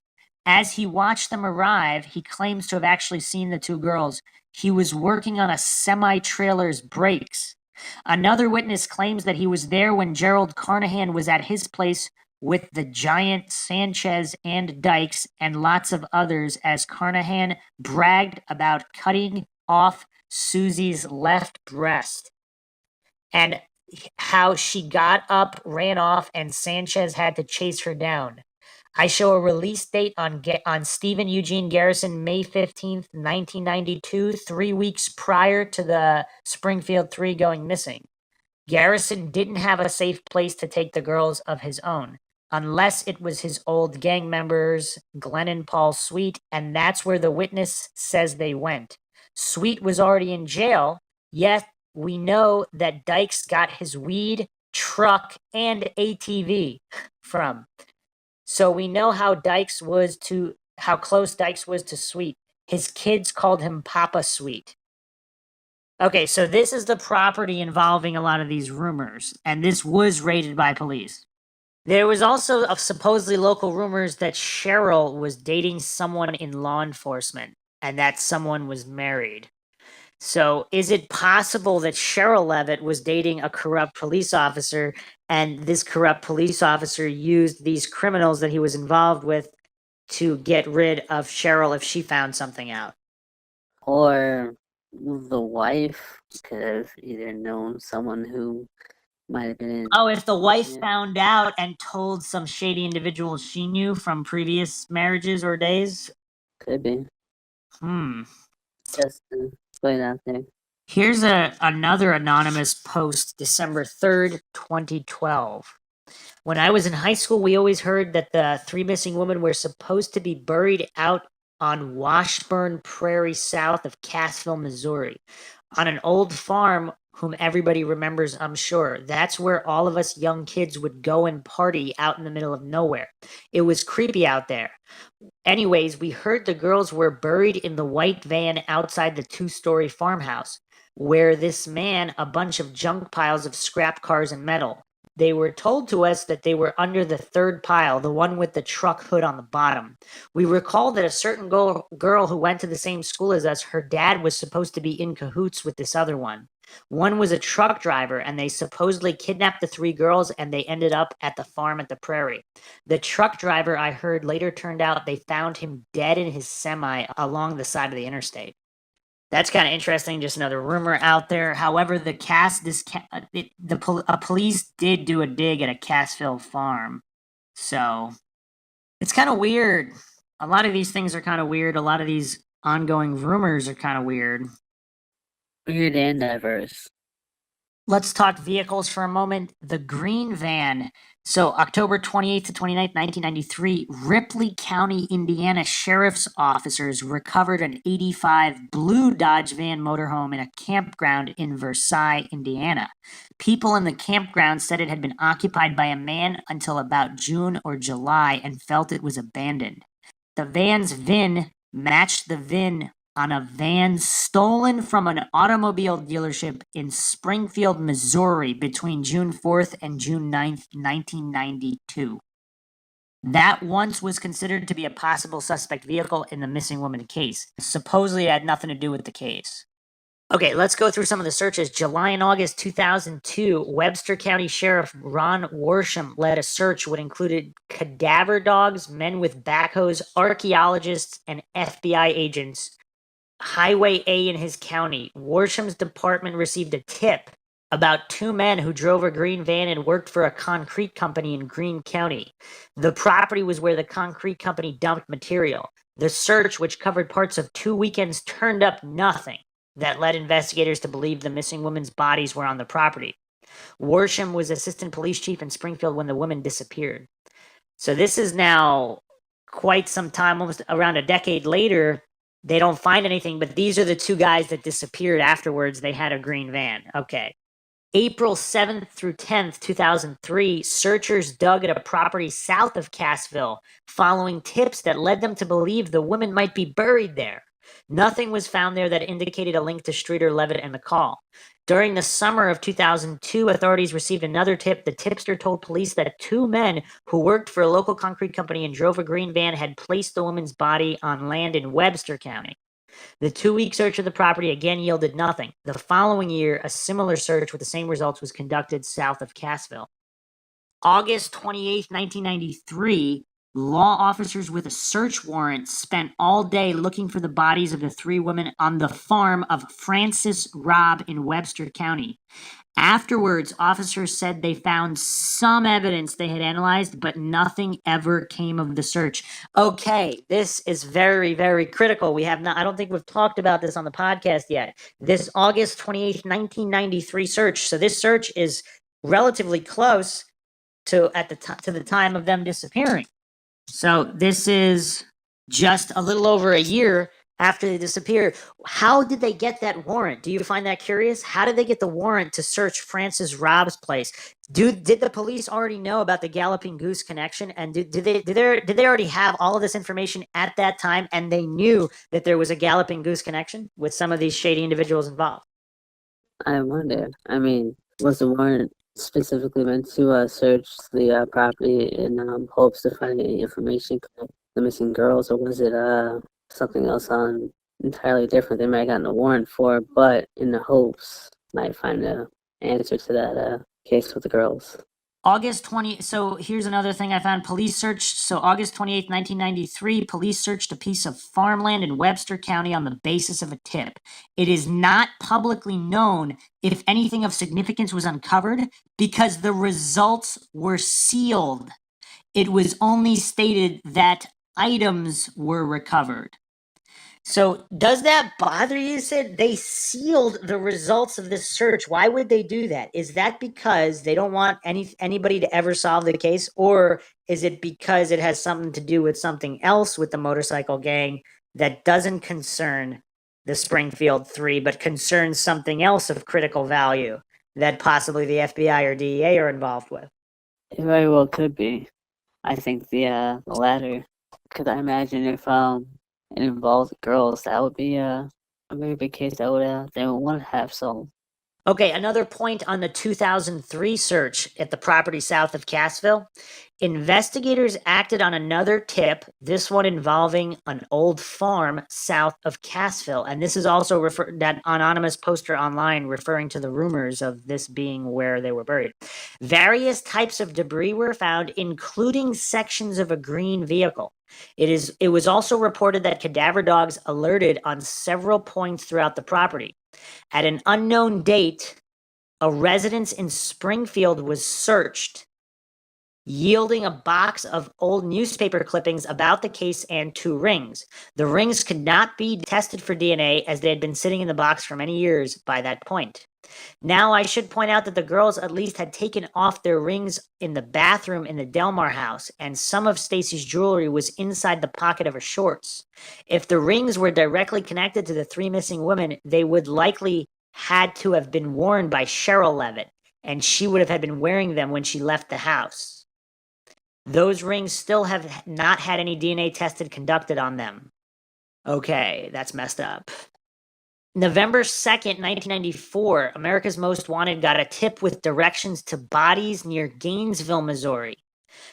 As he watched them arrive, he claims to have actually seen the two girls. He was working on a semi-trailer's brakes. Another witness claims that he was there when Gerald Carnahan was at his place with the giant Sanchez and Dykes and lots of others, as Carnahan bragged about cutting off Susie's left breast and how she got up, ran off, and Sanchez had to chase her down. I show a release date on Stephen Eugene Garrison, May 15th, 1992, 3 weeks prior to the Springfield Three going missing. Garrison didn't have a safe place to take the girls of his own, unless it was his old gang members, Glenn and Paul Sweet, and that's where the witness says they went. Sweet was already in jail, yet we know that Dykes got his weed, truck, and ATV from. So we know how close Dykes was to Sweet. His kids called him Papa Sweet. Okay, so this is the property involving a lot of these rumors, and this was raided by police. There was also supposedly local rumors that Cheryl was dating someone in law enforcement, and that someone was married. So is it possible that Cheryl Levitt was dating a corrupt police officer, and this corrupt police officer used these criminals that he was involved with to get rid of Cheryl if she found something out? Or the wife could have either known someone who might have been. Oh, if the wife found out and told some shady individual she knew from previous marriages or days? Could be. Just put it out there. Here's another anonymous post, December 3rd, 2012. When I was in high school, we always heard that the three missing women were supposed to be buried out on Washburn Prairie south of Cassville, Missouri, on an old farm whom everybody remembers, I'm sure. That's where all of us young kids would go and party out in the middle of nowhere. It was creepy out there. Anyways, we heard the girls were buried in the white van outside the 2-story farmhouse, where this man a bunch of junk piles of scrap cars and metal. They were told to us that they were under the third pile, the one with the truck hood on the bottom. We recall that a certain girl who went to the same school as us, her dad was supposed to be in cahoots with this other one. One was a truck driver, and they supposedly kidnapped the three girls, and they ended up at the farm at the prairie. The truck driver, I heard, later turned out they found him dead in his semi along the side of the interstate. That's kind of interesting. Just another rumor out there. However, police did do a dig at a Cassville farm, so it's kind of weird. A lot of these things are kind of weird. A lot of these ongoing rumors are kind of weird. Weird and diverse. Let's talk vehicles for a moment. The green van. So October 28th to 29th, 1993, Ripley County, Indiana sheriff's officers recovered an 85 blue Dodge van motorhome in a campground in Versailles, Indiana. People in the campground said it had been occupied by a man until about June or July and felt it was abandoned. The van's VIN matched the VIN on a van stolen from an automobile dealership in Springfield, Missouri between June 4th and June 9th, 1992. That once was considered to be a possible suspect vehicle in the missing woman case. Supposedly it had nothing to do with the case. Okay, let's go through some of the searches. July and August 2002, Webster County Sheriff Ron Worsham led a search which included cadaver dogs, men with backhoes, archaeologists, and FBI agents. Highway A in his county. Worsham's department received a tip about two men who drove a green van and worked for a concrete company in Greene County. The property was where the concrete company dumped material. The search, which covered parts of 2 weekends, turned up nothing that led investigators to believe the missing women's bodies were on the property. Worsham was assistant police chief in Springfield when the women disappeared. So this is now quite some time, almost around a decade later. They don't find anything, but these are the two guys that disappeared afterwards. They had a green van. Okay. April 7th through 10th, 2003, searchers dug at a property south of Cassville, following tips that led them to believe the women might be buried there. Nothing was found there that indicated a link to Streeter, Levitt, and McCall. During the summer of 2002, authorities received another tip. The tipster told police that two men who worked for a local concrete company and drove a green van had placed the woman's body on land in Webster County. The 2-week search of the property again yielded nothing. The following year, a similar search with the same results was conducted south of Cassville. August 28, 1993, law officers with a search warrant spent all day looking for the bodies of the three women on the farm of Francis Robb in Webster County. Afterwards, officers said they found some evidence they had analyzed, but nothing ever came of the search. Okay, this is very, very critical. I don't think we've talked about this on the podcast yet. This August 28th, 1993 search. So this search is relatively close to the time of them disappearing. So this is just a little over a year after they disappeared. How did they get that warrant? Do you find that curious? How did they get the warrant to search Francis Robb's place? Did the police already know about the Galloping Goose connection? And did they already have all of this information at that time? And they knew that there was a Galloping Goose connection with some of these shady individuals involved? I wonder. I mean, was the warrant specifically meant to search the property in hopes to find any information on the missing girls, or was it something else entirely different they might have gotten a warrant for, but in the hopes might find an answer to that case with the girls? August 20. So here's another thing I found. Police searched. So August 28th, 1993, police searched a piece of farmland in Webster County on the basis of a tip. It is not publicly known if anything of significance was uncovered because the results were sealed. It was only stated that items were recovered. So does that bother you, Sid? They sealed the results of this search. Why would they do that? Is that because they don't want anybody to ever solve the case? Or is it because it has something to do with something else with the motorcycle gang that doesn't concern the Springfield Three, but concerns something else of critical value that possibly the FBI or DEA are involved with? It very well could be. I think the latter. Because I imagine if it involved girls, that would be a very big case that they would want to have solved. Okay, another point on the 2003 search at the property south of Cassville. Investigators acted on another tip, this one involving an old farm south of Cassville. And this is also that anonymous poster online referring to the rumors of this being where they were buried. Various types of debris were found, including sections of a green vehicle. It was also reported that cadaver dogs alerted on several points throughout the property. At an unknown date, a residence in Springfield was searched, yielding a box of old newspaper clippings about the case and 2 rings. The rings could not be tested for DNA as they had been sitting in the box for many years by that point. Now, I should point out that the girls at least had taken off their rings in the bathroom in the Delmar house, and some of Stacy's jewelry was inside the pocket of her shorts. If the rings were directly connected to the 3 missing women, they would likely had to have been worn by Cheryl Levitt, and she would have had been wearing them when she left the house. Those rings still have not had any DNA tested conducted on them. Okay, that's messed up. November 2nd, 1994, America's Most Wanted got a tip with directions to bodies near Gainesville, Missouri.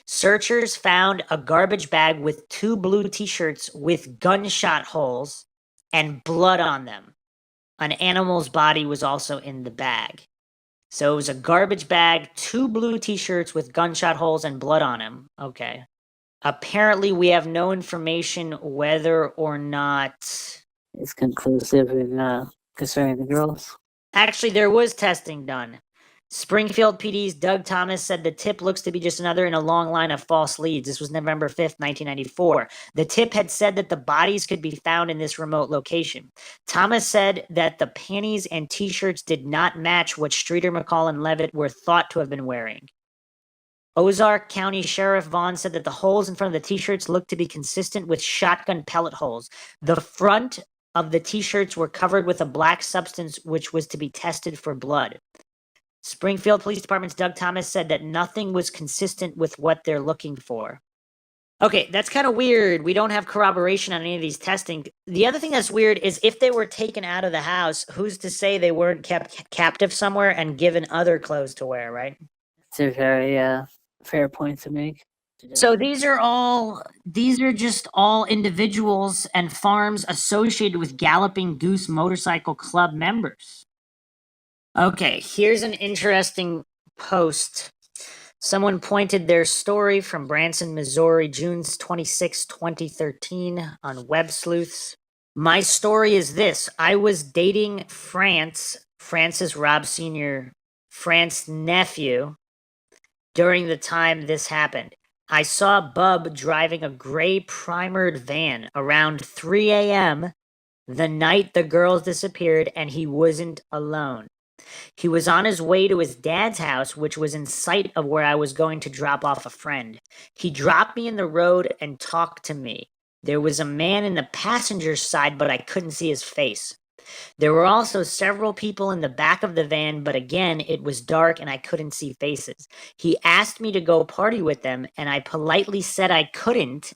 Searchers found a garbage bag with 2 blue t-shirts with gunshot holes and blood on them. An animal's body was also in the bag. So it was a garbage bag, 2 blue t-shirts with gunshot holes and blood on them. Okay. Apparently, we have no information whether or not it's conclusive concerning the girls. Actually, there was testing done. Springfield PD's Doug Thomas said the tip looks to be just another in a long line of false leads. This was November 5th, 1994. The tip had said that the bodies could be found in this remote location. Thomas said that the panties and t-shirts did not match what Streeter, McCall, and Levitt were thought to have been wearing. Ozark County Sheriff Vaughn said that the holes in front of the t-shirts looked to be consistent with shotgun pellet holes. The front of the t-shirts were covered with a black substance which was to be tested for blood. Springfield Police Department's Doug Thomas said that nothing was consistent with what they're looking for. Okay, that's kind of weird. We don't have corroboration on any of these testing. The other thing that's weird is if they were taken out of the house, who's to say they weren't kept captive somewhere and given other clothes to wear, right? It's a very fair point to make. So these are just all individuals and farms associated with Galloping Goose Motorcycle Club members. Okay, here's an interesting post. Someone pointed their story from Branson, Missouri, June 26, 2013 on Web Sleuths. My story is this. I was dating Francis Robb Sr., France's nephew, during the time this happened. I saw Bub driving a gray primered van around 3 a.m. the night the girls disappeared, and he wasn't alone. He was on his way to his dad's house, which was in sight of where I was going to drop off a friend. He dropped me in the road and talked to me. There was a man in the passenger side, but I couldn't see his face. There were also several people in the back of the van, but again, it was dark and I couldn't see faces. He asked me to go party with them, and I politely said I couldn't,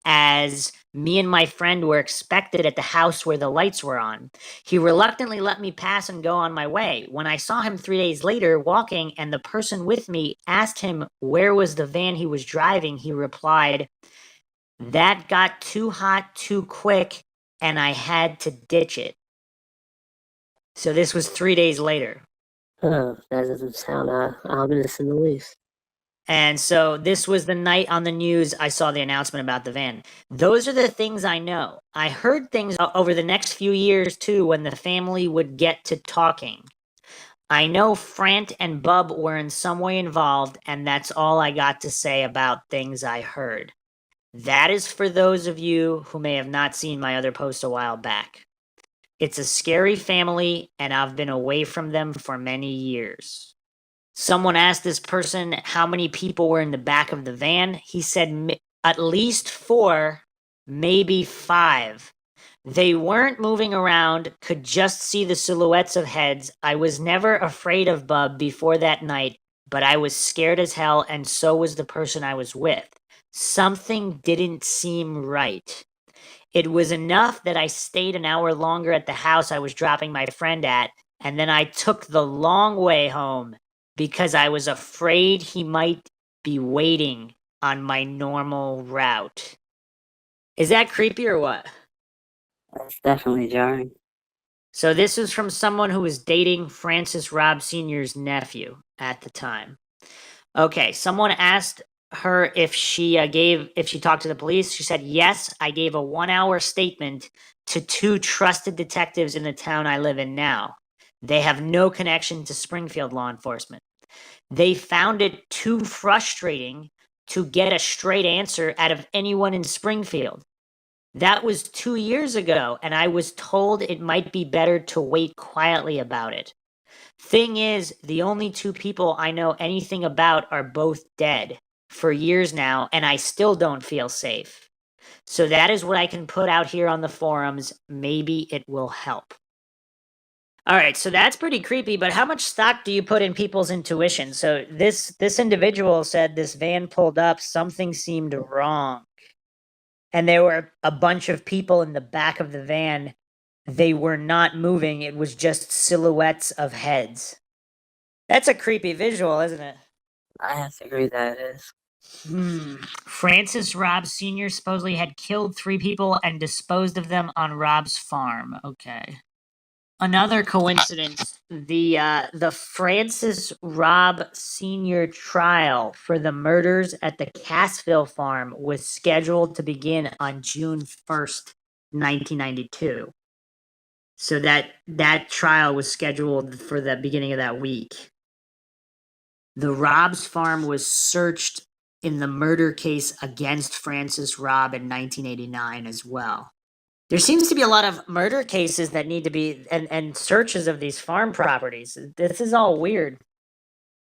as me and my friend were expected at the house where the lights were on. He reluctantly let me pass and go on my way. When I saw him 3 days later walking and the person with me asked him where was the van he was driving, he replied, "That got too hot too quick and I had to ditch it." So this was 3 days later. That doesn't sound ominous in the least. And so this was the night on the news I saw the announcement about the van. Those are the things I know. I heard things over the next few years too when the family would get to talking. I know Frant and Bub were in some way involved, and that's all I got to say about things I heard. That is for those of you who may have not seen my other post a while back. It's a scary family, and I've been away from them for many years. Someone asked this person how many people were in the back of the van. He said at least 4, maybe 5. They weren't moving around, could just see the silhouettes of heads. I was never afraid of Bub before that night, but I was scared as hell, and so was the person I was with. Something didn't seem right. It was enough that I stayed an hour longer at the house I was dropping my friend at, and then I took the long way home because I was afraid he might be waiting on my normal route. Is that creepy or what? That's definitely jarring. So this is from someone who was dating Francis Robb Sr.'s nephew at the time. Okay, someone asked her if she talked to the police. She said, "Yes, I gave a 1-hour statement to 2 trusted detectives in the town I live in now. They have no connection to Springfield law enforcement. They found it too frustrating to get a straight answer out of anyone in Springfield. That was 2 years ago, and I was told it might be better to wait quietly about it. Thing is, the only 2 people I know anything about are both dead for years now, and I still don't feel safe. So that is what I can put out here on the forums. Maybe it will help." All right, so that's pretty creepy, but how much stock do you put in people's intuition? So this individual said this van pulled up, something seemed wrong. And there were a bunch of people in the back of the van. They were not moving. It was just silhouettes of heads. That's a creepy visual, isn't it? I have to agree that it is. Francis Robb Sr. supposedly had killed 3 people and disposed of them on Robb's farm. Okay. Another coincidence, the Francis Robb Sr. trial for the murders at the Cassville farm was scheduled to begin on June 1st, 1992. So that trial was scheduled for the beginning of that week. The Robb's farm was searched in the murder case against Francis Robb in 1989 as well. There seems to be a lot of murder cases that need to be and searches of these farm properties. This is all weird.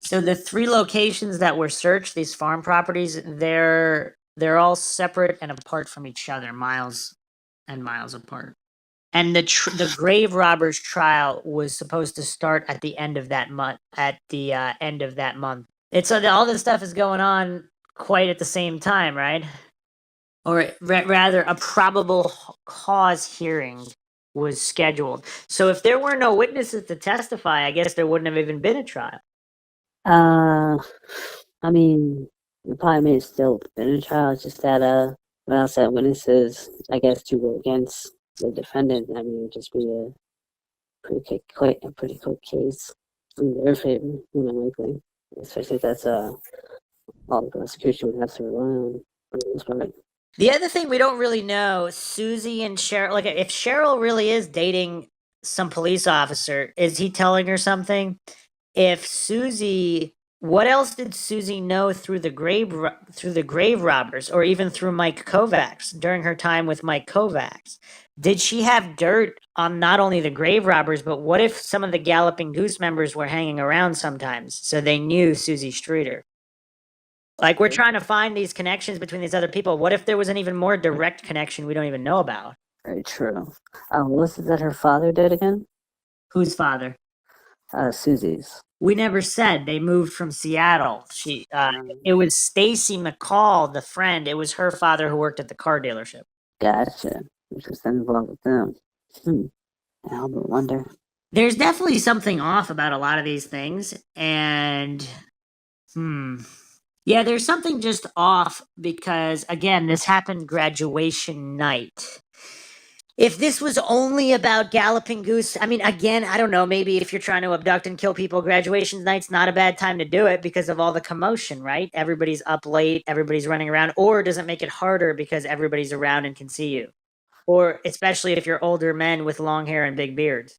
So the 3 locations that were searched, these farm properties, they're all separate and apart from each other, miles and miles apart. And the grave robbers trial was supposed to start at the end of that month. It's all this stuff is going on quite at the same time, right? or rather, a probable cause hearing was scheduled. So if there were no witnesses to testify, I guess there wouldn't have even been a trial. I mean, it probably may have still been a trial, it's just that without said witnesses, I guess to go against the defendant, I mean, it'd just be a pretty quick case in their favor, more than likely. Especially if that's all the prosecution would have to rely on for the most part. The other thing we don't really know, Susie and Cheryl, like if Cheryl really is dating some police officer, is he telling her something? If Susie, what else did Susie know through the grave robbers, or even through Mike Kovacs during her time with Mike Kovacs? Did she have dirt on not only the grave robbers, but what if some of the Galloping Goose members were hanging around sometimes, so they knew Susie Streeter? Like, we're trying to find these connections between these other people. What if there was an even more direct connection we don't even know about? Very true. What was it that her father did again? Whose father? Susie's. We never said. They moved from Seattle. It was Stacy McCall, the friend. It was her father who worked at the car dealership. Gotcha. Which was then involved with them. Albert wonder. There's definitely something off about a lot of these things, and yeah, there's something just off because, again, this happened graduation night. If this was only about Galloping Goose, I mean, again, I don't know, maybe if you're trying to abduct and kill people, graduation night's not a bad time to do it because of all the commotion, right? Everybody's up late, everybody's running around, or does it make it harder because everybody's around and can see you? Or especially if you're older men with long hair and big beards.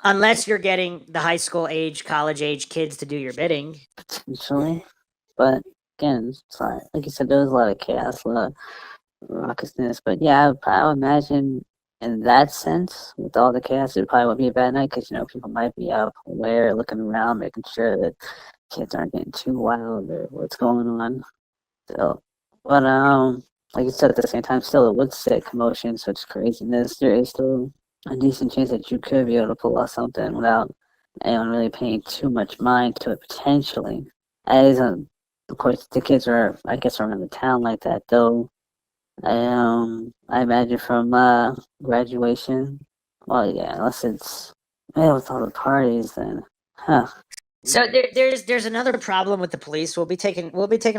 Unless you're getting the high school age, college age kids to do your bidding. Potentially. But again, sorry, like you said, there was a lot of chaos, a lot of raucousness. But yeah, I would imagine in that sense, with all the chaos, it probably would be a bad night because, people might be up, aware, looking around, making sure that kids aren't getting too wild or what's going on. So, but like you said, at the same time, still it would set commotion, such craziness. There is still a decent chance that you could be able to pull off something without anyone really paying too much mind to it potentially. As of course, the kids are, I guess, around the town like that, though. I imagine from graduation. Well, yeah, unless it's with all the parties, then, huh? So there's another problem with the police. We'll be taking a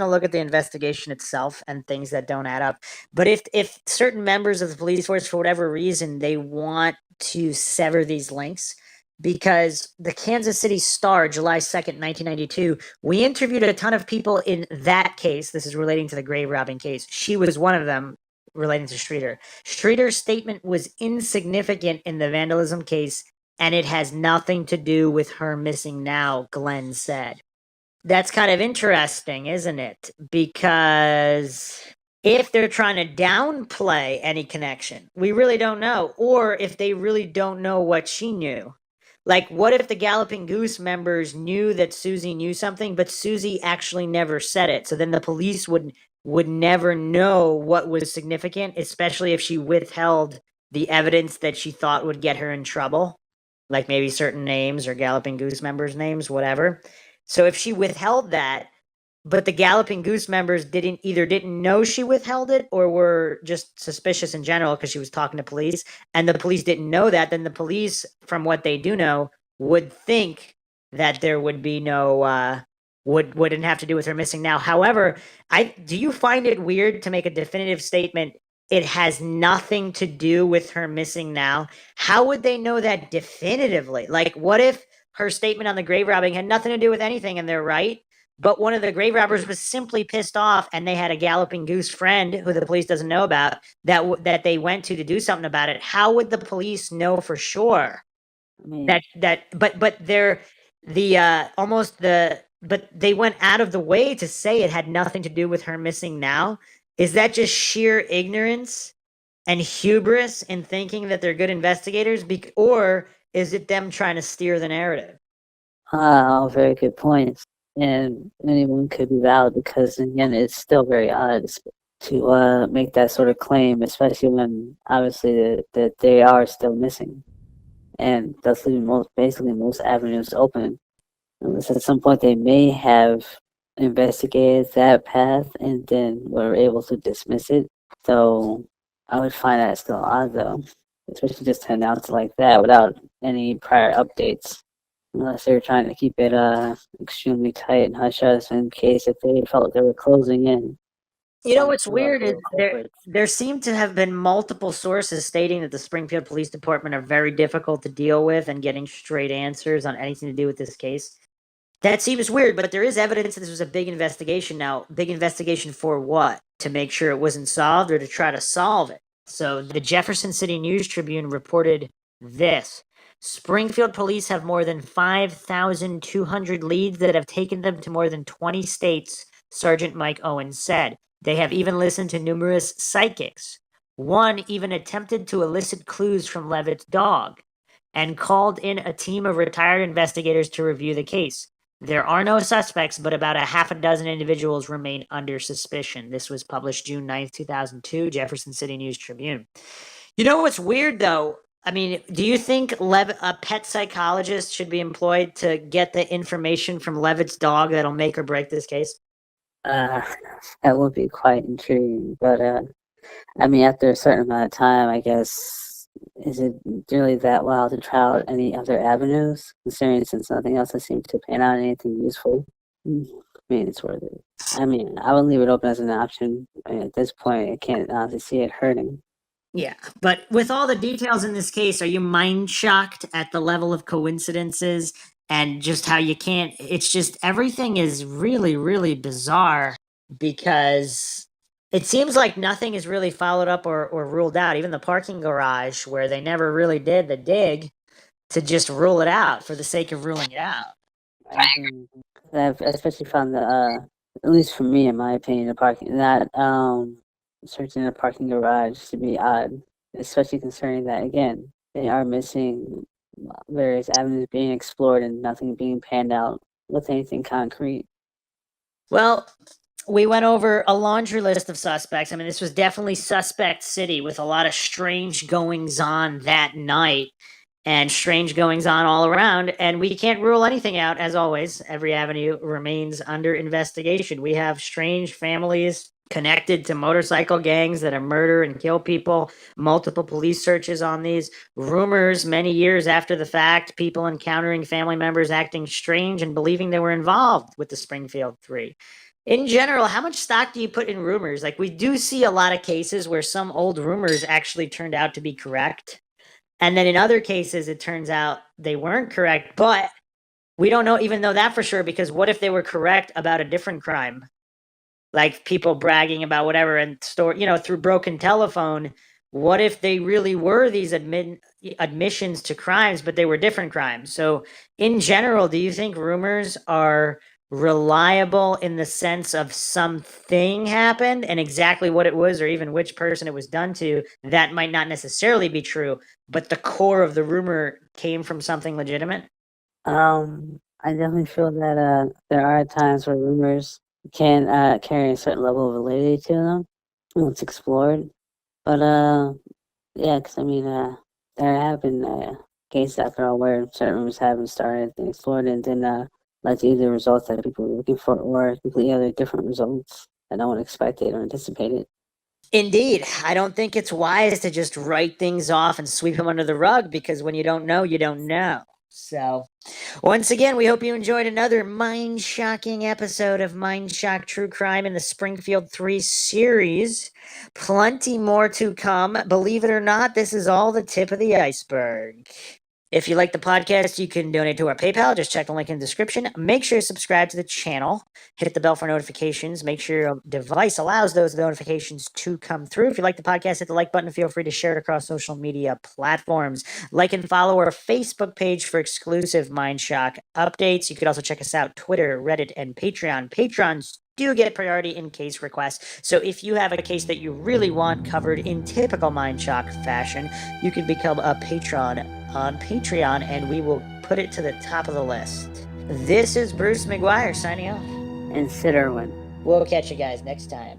look at the investigation itself and things that don't add up. But if certain members of the police force, for whatever reason, they want to sever these links, because the Kansas City Star, July 2nd, 1992, we interviewed a ton of people in that case. This is relating to the grave robbing case. She was one of them relating to Streeter. Streeter's statement was insignificant in the vandalism case, and it has nothing to do with her missing now, Glenn said. That's kind of interesting, isn't it? Because if they're trying to downplay any connection, we really don't know. Or if they really don't know what she knew. Like, what if the Galloping Goose members knew that Susie knew something, but Susie actually never said it? So then the police would never know what was significant, especially if she withheld the evidence that she thought would get her in trouble, like maybe certain names or Galloping Goose members' names, whatever. So if she withheld that, but the Galloping Goose members didn't know she withheld it, or were just suspicious in general because she was talking to police, and the police didn't know that, then the police, from what they do know, would think that there would be no wouldn't have to do with her missing now. However, do you find it weird to make a definitive statement? It has nothing to do with her missing now. How would they know that definitively? Like, what if her statement on the grave robbing had nothing to do with anything and they're right? But one of the grave robbers was simply pissed off, and they had a Galloping Goose friend who the police doesn't know about that they went to do something about it. How would the police know for sure? I mean, But they went out of the way to say it had nothing to do with her missing now. Is that just sheer ignorance and hubris in thinking that they're good investigators, or is it them trying to steer the narrative? all very good points. And anyone could be valid because, again, it's still very odd to make that sort of claim, especially when obviously that they are still missing, and thus leaving most avenues open. Unless at some point they may have investigated that path and then were able to dismiss it. So I would find that still odd, though, especially just to announce it like that without any prior updates. Unless they were trying to keep it extremely tight and hush hush in case if they felt they were closing in. You know what's weird is Culprits. there seem to have been multiple sources stating that the Springfield Police Department are very difficult to deal with and getting straight answers on anything to do with this case. That seems weird, but there is evidence that this was a big investigation. Now, big investigation for what? To make sure it wasn't solved or to try to solve it? So the Jefferson City News Tribune reported this. Springfield police have more than 5,200 leads that have taken them to more than 20 states, Sergeant Mike Owens said. They have even listened to numerous psychics. One even attempted to elicit clues from Levitt's dog and called in a team of retired investigators to review the case. There are no suspects, but about a half a dozen individuals remain under suspicion. This was published June 9th, 2002, Jefferson City News Tribune. You know what's weird, though? I mean, do you think a pet psychologist should be employed to get the information from Levitt's dog that'll make or break this case? That would be quite intriguing, but I mean, after a certain amount of time, I guess, is it really that wild to try out any other avenues? Considering since nothing else has seemed to pan out anything useful, I mean, it's worth it. I mean, I would leave it open as an option. I mean, at this point, I can't honestly see it hurting. Yeah, but with all the details in this case, are you mind shocked at the level of coincidences and just how you can't? It's just everything is really, really bizarre because it seems like nothing is really followed up or ruled out. Even the parking garage, where they never really did the dig to just rule it out for the sake of ruling it out. I've especially found the, at least for me, in my opinion, the parking, that searching a parking garage to be odd, especially concerning that, again, they are missing various avenues being explored and nothing being panned out with anything concrete. Well, we went over a laundry list of suspects. I mean, this was definitely suspect city with a lot of strange goings on that night and strange goings on all around. And we can't rule anything out, as always. Every avenue remains under investigation. We have strange families connected to motorcycle gangs that murder and kill people, multiple police searches on these, rumors many years after the fact, people encountering family members acting strange and believing they were involved with the Springfield Three. In general, how much stock do you put in rumors? Like, we do see a lot of cases where some old rumors actually turned out to be correct. And then in other cases, it turns out they weren't correct, but we don't know even know that for sure, because what if they were correct about a different crime? Like people bragging about whatever and through broken telephone. What if they really were these admissions to crimes, but they were different crimes? So in general, do you think rumors are reliable in the sense of something happened and exactly what it was or even which person it was done to? That might not necessarily be true, but the core of the rumor came from something legitimate? I definitely feel that there are times where rumors can carry a certain level of validity to them once explored. But yeah, because I mean, there have been cases after all where certain rumors have been started and explored and then led to either results that people were looking for or completely other different results that no one expected or anticipated. Indeed. I don't think it's wise to just write things off and sweep them under the rug, because when you don't know, you don't know. So, once again, we hope you enjoyed another mind-shocking episode of Mindshock True Crime in the Springfield 3 series. Plenty more to come. Believe it or not, this is all the tip of the iceberg. If you like the podcast, you can donate to our PayPal. Just check the link in the description. Make sure to subscribe to the channel. Hit the bell for notifications. Make sure your device allows those notifications to come through. If you like the podcast, hit the like button. Feel free to share it across social media platforms. Like and follow our Facebook page for exclusive Mindshock updates. You could also check us out Twitter, Reddit, and Patreon. Patrons do get priority in case requests. So if you have a case that you really want covered in typical Mindshock fashion, you can become a patron on Patreon, and we will put it to the top of the list. This is Bruce McGuire signing off. And Sid Irwin. We'll catch you guys next time.